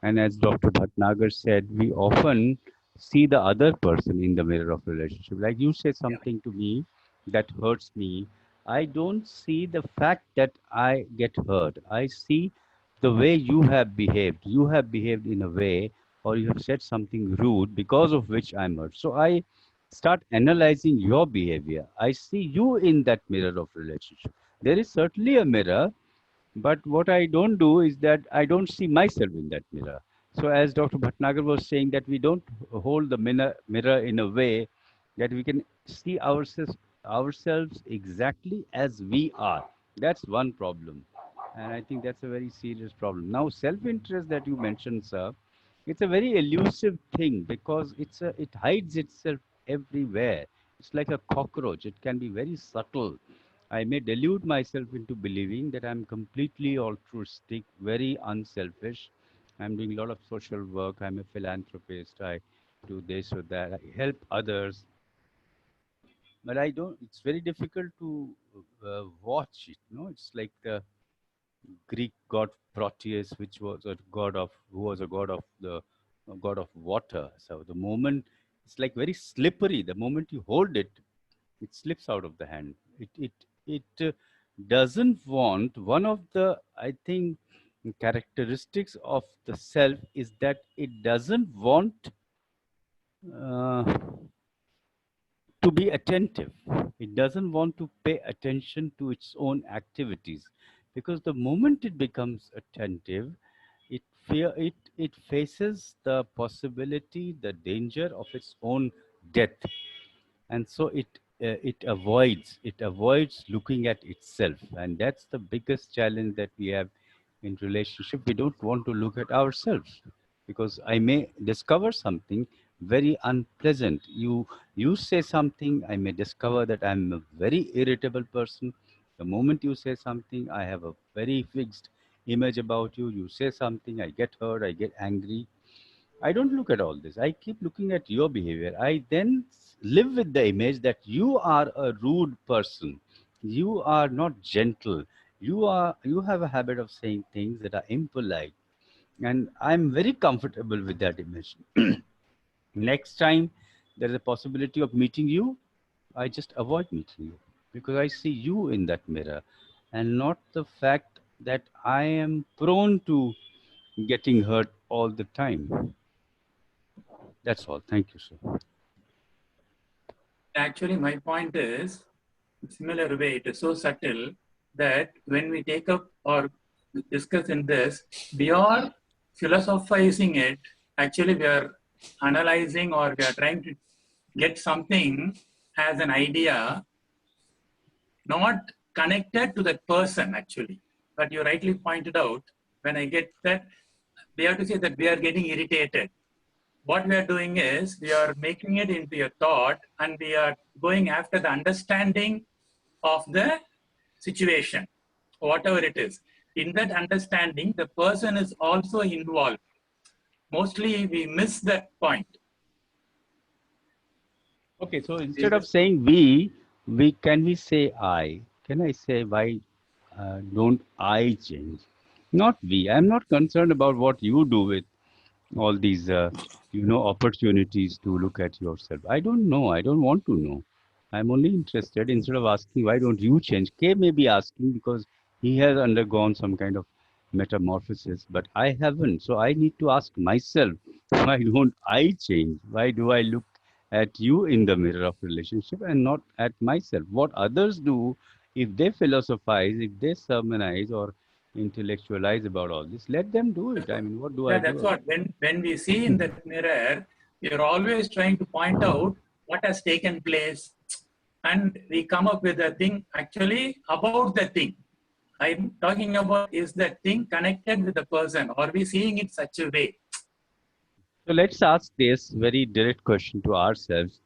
And as Dr. Bhatnagar said, we often see the other person in the mirror of relationship. Like you say Yeah. something to me that hurts me. I don't see the fact that I get hurt. I see the way you have behaved. You have behaved in a way, or you have said something rude because of which I'm hurt. So I start analyzing your behavior. I see you in that mirror of relationship. There is certainly a mirror, but what I don't do is that I don't see myself in that mirror. So as Dr. Bhatnagar was saying, that we don't hold the mirror in a way that we can see ourselves exactly as we are. That's one problem. And I think that's a very serious problem. Now, self-interest that you mentioned, sir, it's a very elusive thing because it hides itself everywhere. It's like a cockroach. It can be very subtle. I may delude myself into believing that I'm completely altruistic, very unselfish. I'm doing a lot of social work. I'm a philanthropist. I do this or that. I help others. But I don't, it's very difficult to watch it. No, it's like the Greek god Proteus, which was a god of, who was a god of water. So the moment, it's like very slippery. The moment you hold it, it slips out of the hand. It doesn't want, one of the, I think, characteristics of the self is that it doesn't want uh, to be attentive. It doesn't want to pay attention to its own activities, because the moment it becomes attentive, it faces the possibility, the danger of its own death, and so it avoids looking at itself, and that's the biggest challenge that we have in relationship. We don't want to look at ourselves, because I may discover something very unpleasant. You say something, I may discover that I'm a very irritable person. The moment you say something, I have a very fixed image about you. You say something, I get hurt, I get angry. I don't look at all this. I keep looking at your behavior. I then live with the image that you are a rude person. You are not gentle. You have a habit of saying things that are impolite. And I'm very comfortable with that image. Next time there is a possibility of meeting you, I just avoid meeting you, because I see you in that mirror and not the fact that I am prone to getting hurt all the time. That's all. Thank you, sir. Actually, my point is, similar way, it is so subtle that when we take up or discuss in this, we are philosophizing it. Actually, we are analyzing or we are trying to get something as an idea, not connected to that person actually. But you rightly pointed out, when I get that, we have to say that we are getting irritated. What we are doing is we are making it into a thought and we are going after the understanding of the situation, whatever it is. In that understanding, the person is also involved. Mostly we miss that point. Okay, so instead of saying we can we say I? Can I say why don't I change? Not we. I'm not concerned about what you do with all these opportunities to look at yourself. I don't know. I don't want to know. I'm only interested, instead of asking why don't you change, K may be asking because he has undergone some kind of metamorphosis, but I haven't. So I need to ask myself, why don't I change? Why do I look at you in the mirror of relationship and not at myself? What others do, if they philosophize, if they sermonize or intellectualize about all this, let them do it. I mean, what do I Yeah, that's do? what. When we see in that mirror, we are always trying to point out what has taken place, and we come up with a thing actually about the thing. I'm talking about, is that thing connected with the person? Are we seeing it such a way? So let's ask this very direct question to ourselves.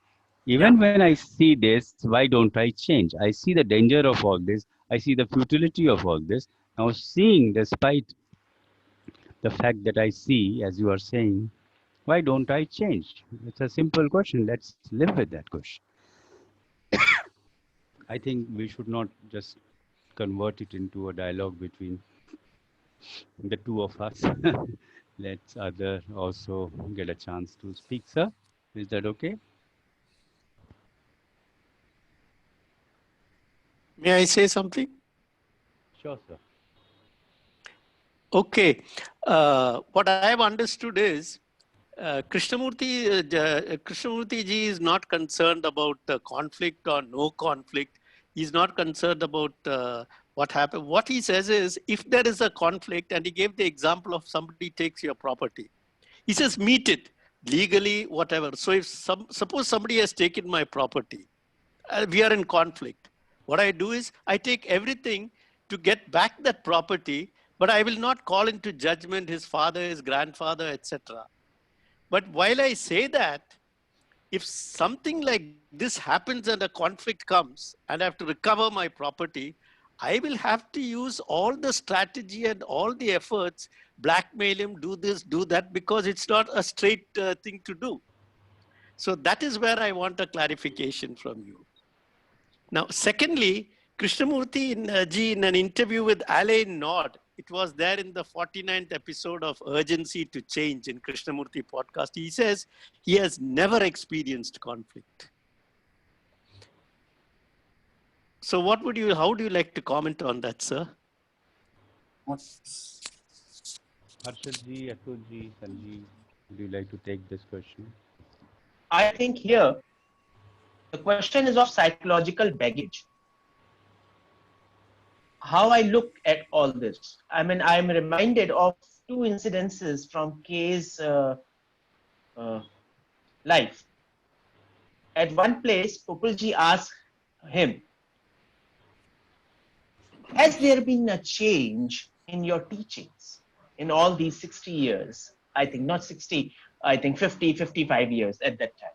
Yeah, Even when I see this, why don't I change? I see the danger of all this. I see the futility of all this. Now, seeing, despite the fact that I see, as you are saying, why don't I change? It's a simple question. Let's live with that question. I think we should not just convert it into a dialogue between the two of us. Let's other also get a chance to speak, sir. Is that okay? May I say something? Sure, sir. Okay. What I have understood is Krishnamurti ji is not concerned about conflict or no conflict. He's not concerned about what happened. What he says is, if there is a conflict, and he gave the example of somebody takes your property, he says, meet it legally, whatever. So if suppose somebody has taken my property, we are in conflict. What I do is I take everything to get back that property, but I will not call into judgment his father, his grandfather, etc. But while I say that, if something like this happens and a conflict comes and I have to recover my property, I will have to use all the strategy and all the efforts, blackmail him, do this, do that, because it's not a straight thing to do. So that is where I want a clarification from you. Now, secondly, Krishnamurti ji in an interview with Alain Nod, it was there in the 49th episode of Urgency to Change in Krishnamurti podcast. He says he has never experienced conflict. So how do you like to comment on that, sir? Harshad ji, Atul ji, Sanjiv, would you like to take this question? I think here the question is of psychological baggage. How I look at all this. I mean, I'm reminded of two incidences from K's life. At one place, Populji asked him, has there been a change in your teachings in all these 60 years? I think not 60, I think 50, 55 years at that time.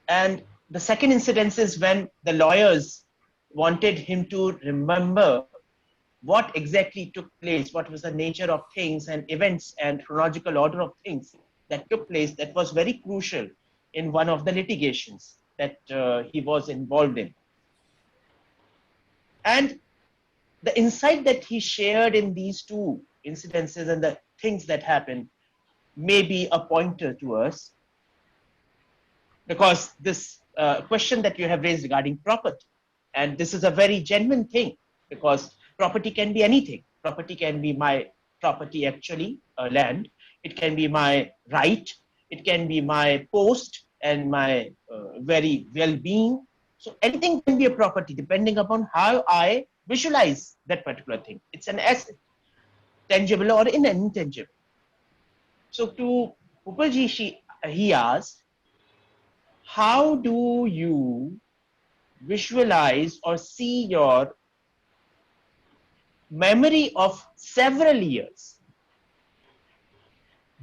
And the second incident is when the lawyers wanted him to remember what exactly took place, what was the nature of things and events and chronological order of things that took place that was very crucial in one of the litigations that he was involved in. And the insight that he shared in these two incidences and the things that happened may be a pointer to us, because this question that you have raised regarding property, and this is a very genuine thing, because property can be anything. Property can be my property, actually, land. It can be my right. It can be my post and my very well-being. So anything can be a property depending upon how I visualize that particular thing. It's an asset, tangible or intangible. So to Upalji, he asked, how do you visualize or see your memory of several years?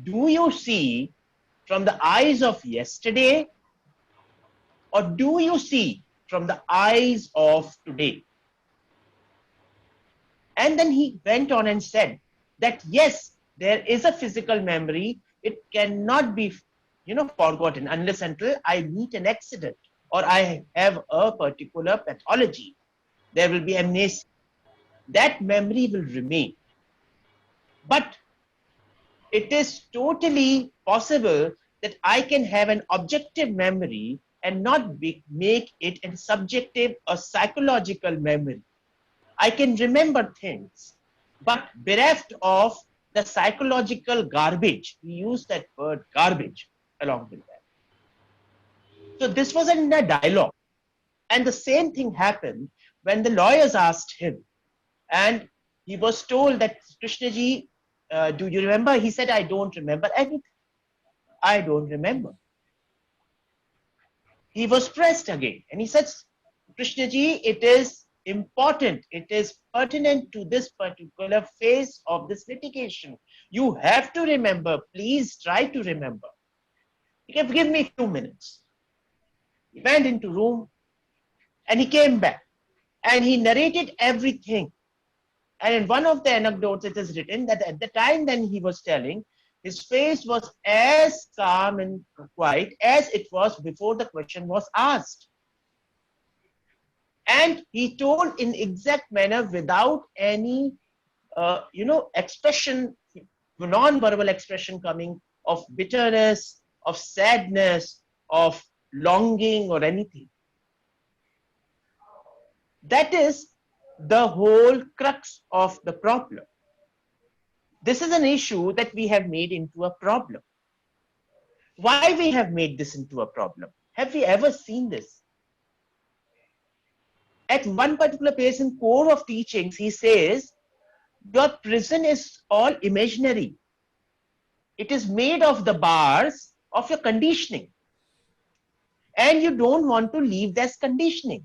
Do you see from the eyes of yesterday, or do you see from the eyes of today? And then he went on and said that yes, there is a physical memory. It cannot be, forgotten unless until I meet an accident or I have a particular pathology. There will be amnesia. That memory will remain. But it is totally possible that I can have an objective memory and not make it a subjective or psychological memory. I can remember things, but bereft of the psychological garbage. We use that word garbage along with that. So this was in a dialogue. And the same thing happened when the lawyers asked him. And he was told that, Krishnaji, do you remember? He said, I don't remember anything. I don't remember. He was pressed again. And he said, Krishnaji, it is important. It is pertinent to this particular phase of this litigation. You have to remember. Please try to remember. He can give me a few minutes. He went into room and he came back and he narrated everything. And in one of the anecdotes, it is written that at the time when he was telling, his face was as calm and quiet as it was before the question was asked. And he told in exact manner without any, expression, non-verbal expression coming of bitterness of sadness, of longing or anything. That is the whole crux of the problem. This is an issue that we have made into a problem. Why we have made this into a problem? Have we ever seen this? At one particular place in core of teachings, he says, your prison is all imaginary. It is made of the bars of your conditioning. And you don't want to leave that conditioning.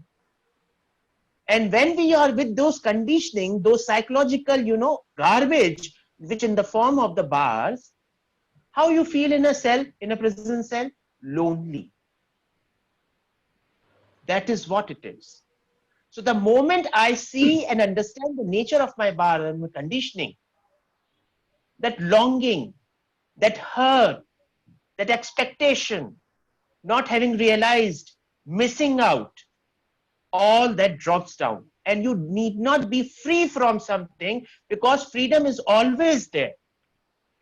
And when we are with those conditioning, those psychological, garbage, which in the form of the bars, how you feel in a cell, in a prison cell? Lonely. That is what it is. So the moment I see and understand the nature of my bar and my conditioning, that longing, that hurt, that expectation, not having realized, missing out, all that drops down. And you need not be free from something, because freedom is always there.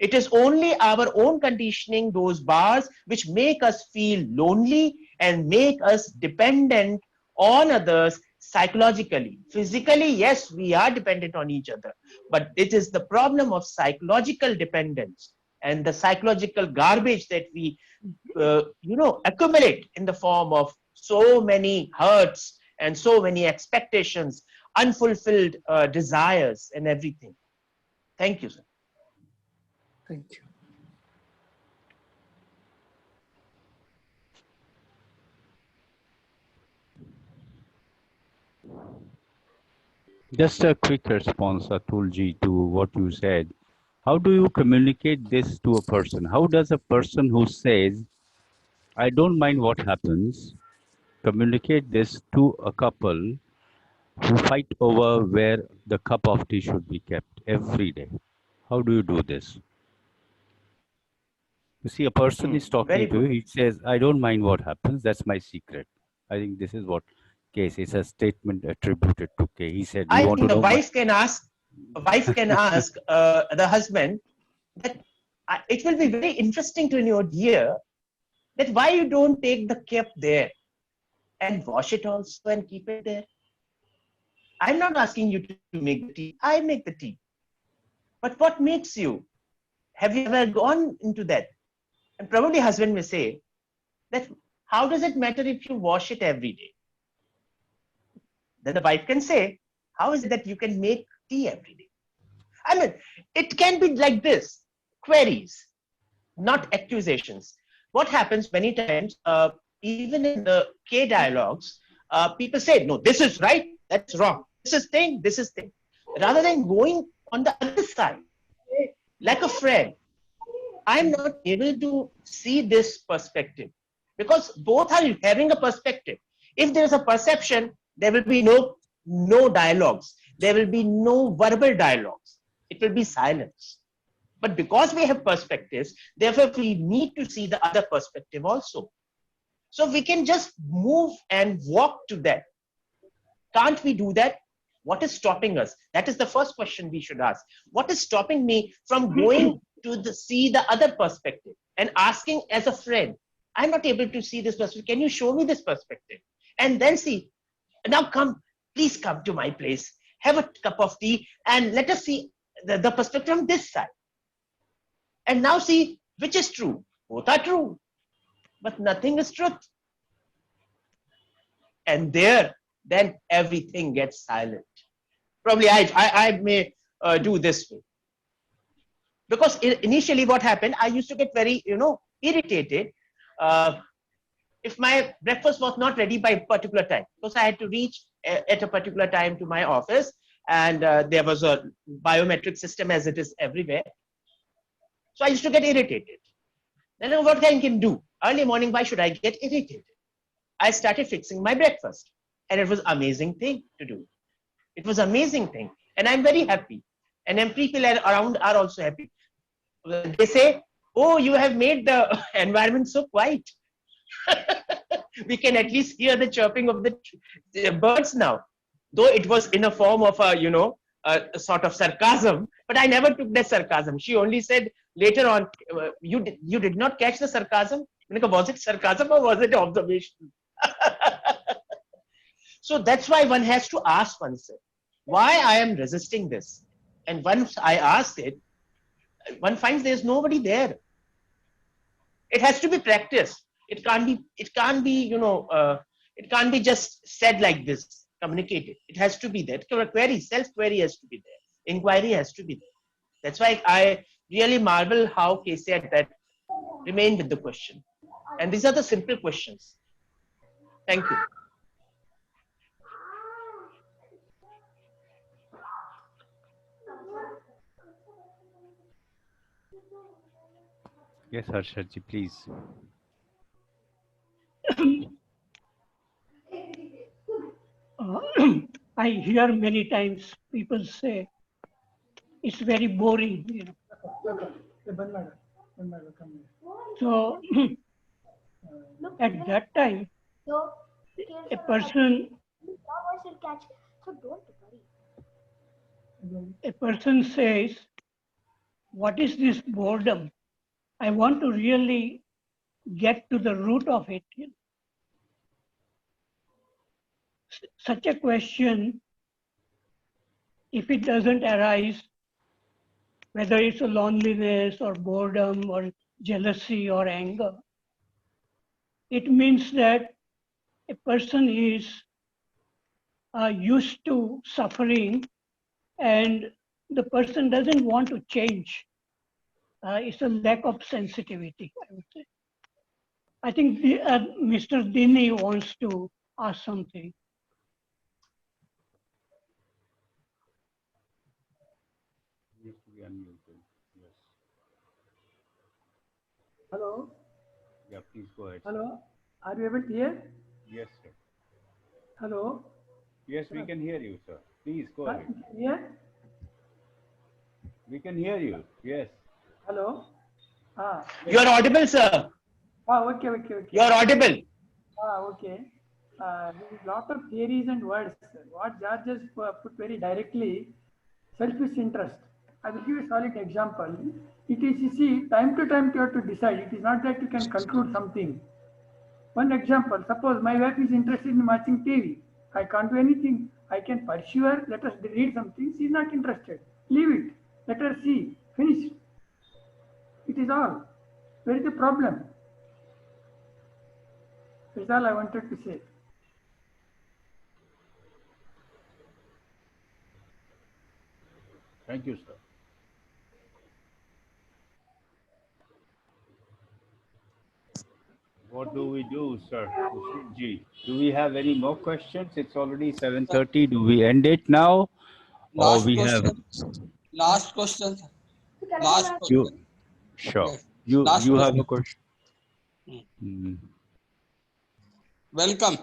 It is only our own conditioning, those bars, which make us feel lonely and make us dependent on others psychologically. Physically, yes, we are dependent on each other, but it is the problem of psychological dependence and the psychological garbage that we, accumulate in the form of so many hurts and so many expectations, unfulfilled desires and everything. Thank you, sir. Thank you. Just a quick response, Atulji, to what you said. How do you communicate this to a person? How does a person who says, I don't mind what happens, communicate this to a couple who fight over where the cup of tea should be kept every day? How do you do this? You see, a person is Very talking to good. you, he says, I don't mind what happens, that's my secret. I think this is what Case is, a statement attributed to K. He said, you I want to think know my... a wife can ask the husband that it will be very interesting to hear that why you don't take the cup there and wash it also and keep it there. I'm not asking you to make the tea. I make the tea. But what makes you? Have you ever gone into that? And probably husband may say that how does it matter if you wash it every day? Then the wife can say, how is it that you can make tea every day? I mean, it can be like this, queries, not accusations. What happens many times, even in the K dialogues, people say, no, this is right, that's wrong. This is thing, this is thing. Rather than going on the other side, like a friend, I'm not able to see this perspective, because both are having a perspective. If there's a perception, there will be no dialogues. There will be no verbal dialogues. It will be silence. But because we have perspectives, therefore we need to see the other perspective also. So we can just move and walk to that. Can't we do that? What is stopping us? That is the first question we should ask. What is stopping me from going to see the other perspective and asking as a friend, I'm not able to see this perspective. Can you show me this perspective? And then see, now come, please come to my place, have a cup of tea, and let us see the perspective on this side. And now see which is true. Both are true, but nothing is truth. And there, then everything gets silent. Probably I may do this way. Because initially what happened, I used to get very, irritated if my breakfast was not ready by a particular time, because I had to reach at a particular time to my office, and there was a biometric system as it is everywhere. So I used to get irritated. Then what I can do? Early morning, why should I get irritated? I started fixing my breakfast, and it was an amazing thing to do. It was an amazing thing, and I'm very happy. And then people around are also happy. They say, oh, you have made the environment so quiet. We can at least hear the chirping of the birds now. Though it was in a form of a sort of sarcasm, but I never took that sarcasm. She only said, later on, you did not catch the sarcasm. Was it sarcasm or was it observation? So that's why one has to ask oneself why I am resisting this. And once I asked it, one finds there's nobody there. It has to be practiced. It can't be. It can't be just said like this. Communicated. It has to be there. Query, self query has to be there. Inquiry has to be there. That's why I really marvel how Casey at that remained with the question. And these are the simple questions. Thank you. Yes, Harshadji, please. I hear many times people say it's very boring, you know. So at that time, a person says, what is this boredom? I want to really get to the root of it. You know. Such a question, if it doesn't arise, whether it's a loneliness or boredom or jealousy or anger, it means that a person is used to suffering and the person doesn't want to change. It's a lack of sensitivity, I would say. I think Mr. Dini wants to ask something. Yes, to be unmuted. Yes. Hello. Yeah, please go ahead. Hello. Are you able to hear? Yes, sir. Hello. Yes, we can hear you, sir. Please go ahead. Yeah. We can hear you. Yes. Hello. You are audible, sir. Okay. You are audible. Okay. There is lot of theories and words. What George has put very directly, selfish interest. I will give a solid example. It is, you see, time to time you have to decide. It is not that you can conclude something. One example, suppose my wife is interested in watching TV. I can't do anything. I can pursue her, let us read something. She is not interested. Leave it. Let her see. Finish. It is all. Where is the problem? That's all I wanted to say. Thank you, sir. What do we do, sir? Ji, do we have any more questions? It's already 7:30. Do we end it now? Or Last we question. have... Last question. Last You, question. sure. Yes. You Last you have a question. question? Welcome.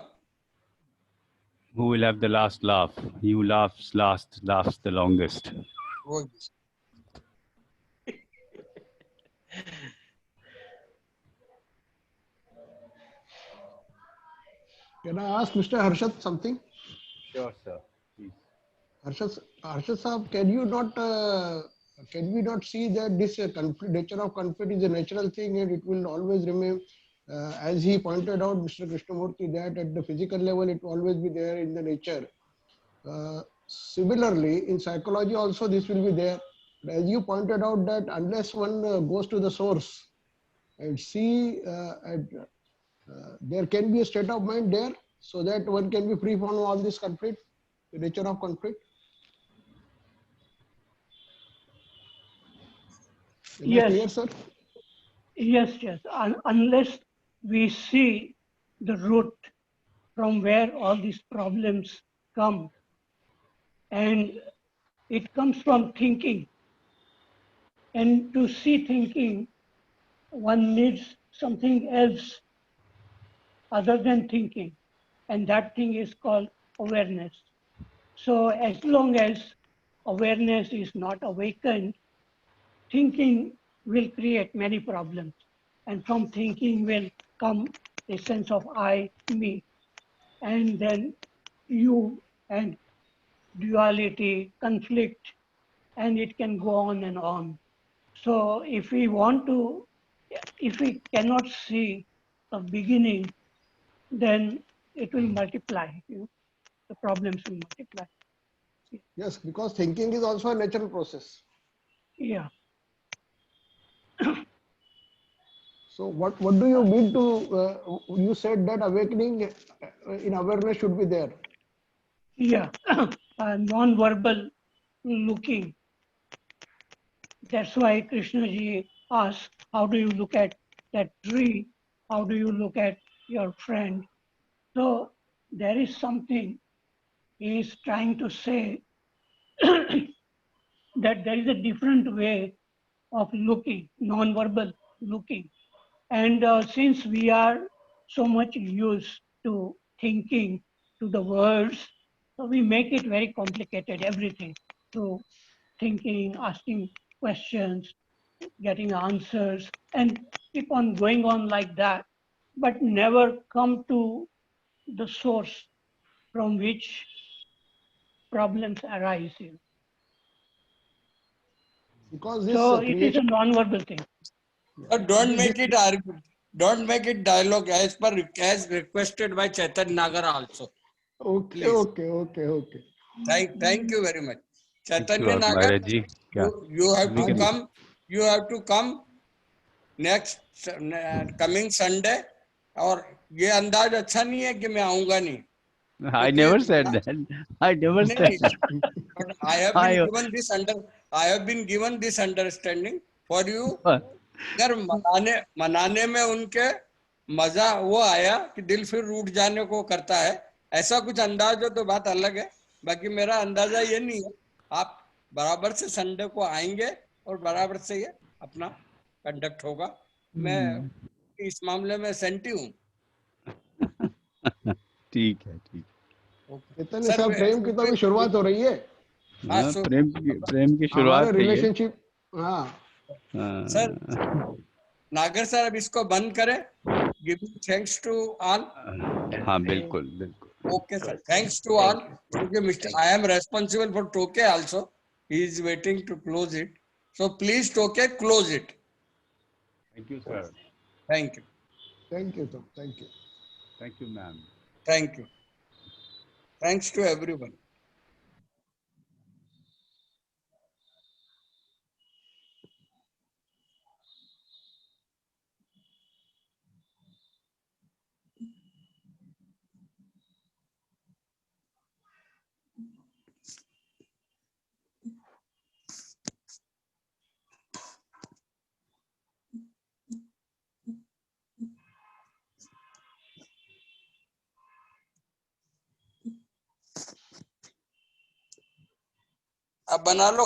Who will have the last laugh? He who laughs last laughs the longest. Oh, Can I ask Mr. Harshad something? Sure, sir. Please. Harshad Saab, can we not see that this nature of conflict is a natural thing and it will always remain, as he pointed out, Mr. Krishnamurti, that at the physical level it will always be there in the nature. Similarly, in psychology also this will be there. As you pointed out that unless one goes to the source and see, there can be a state of mind there so that one can be free from all this conflict, the nature of conflict. Yes. Clear, sir? Yes. Unless we see the root from where all these problems come, and it comes from thinking. And to see thinking, one needs something else other than thinking, and that thing is called awareness. So as long as awareness is not awakened, thinking will create many problems. And from thinking will come a sense of I, me, and then you and duality, conflict, and it can go on and on. So if we want to, if we cannot see a beginning, then it will multiply. The problems will multiply. Yes, because thinking is also a natural process. Yeah. So what do you mean to, you said that awakening in awareness should be there. Yeah. Non-verbal looking. That's why Krishna ji asked, how do you look at that tree? How do you look at your friend? So there is something he is trying to say that there is a different way of looking, non-verbal looking. And since we are so much used to thinking, to the words, so we make it very complicated, everything, through thinking, asking questions, getting answers, and keep on going on like that, but never come to the source from which problems arise. Because this So it is creation. a non-verbal thing. Don't make it argument. Don't make it dialogue as requested by Chaitanya Nagar also. Okay, Please. okay. Thank you very much. Thank you, Chaitanya Nagar, Maharaji. क्या you have to लेकिन come. You have to come next coming Sunday. और ये अंदाज अच्छा नहीं है कि मैं आऊंगा नहीं. I क्योंकि never said that. I never नहीं said. नहीं. But I have been I given this understanding for you. अगर मनाने में उनके मजा वो आया कि दिल फिर रूठ जाने को करता है, ऐसा कुछ अंदाज हो तो बात अलग है. बाकी मेरा अंदाजा ये नहीं है. आप बराबर से संडे को आएंगे और बराबर से ये अपना कंडक्ट होगा. मैं इस मामले में सेंटी हूँ. ठीक है, ठीक. चैतन्य साहब, प्रेम की तो अभी शुरुआत हो रही है. हाँ, प्रेम की हमारा शुरुआत है ये. रिलेशनशिप. हाँ सर, नागर सर अब इसको बंद करें. Giving thanks to all. हाँ, बिल्कुल बिल्कुल. Okay, sir. Thanks to all. I am responsible for Toke also. He is waiting to close it. So please, Toke, close it. Thank you, sir. Thank you. Thank you, sir. Thank you. Thank you, ma'am. Thank you. Thanks to everyone. अब बना लो.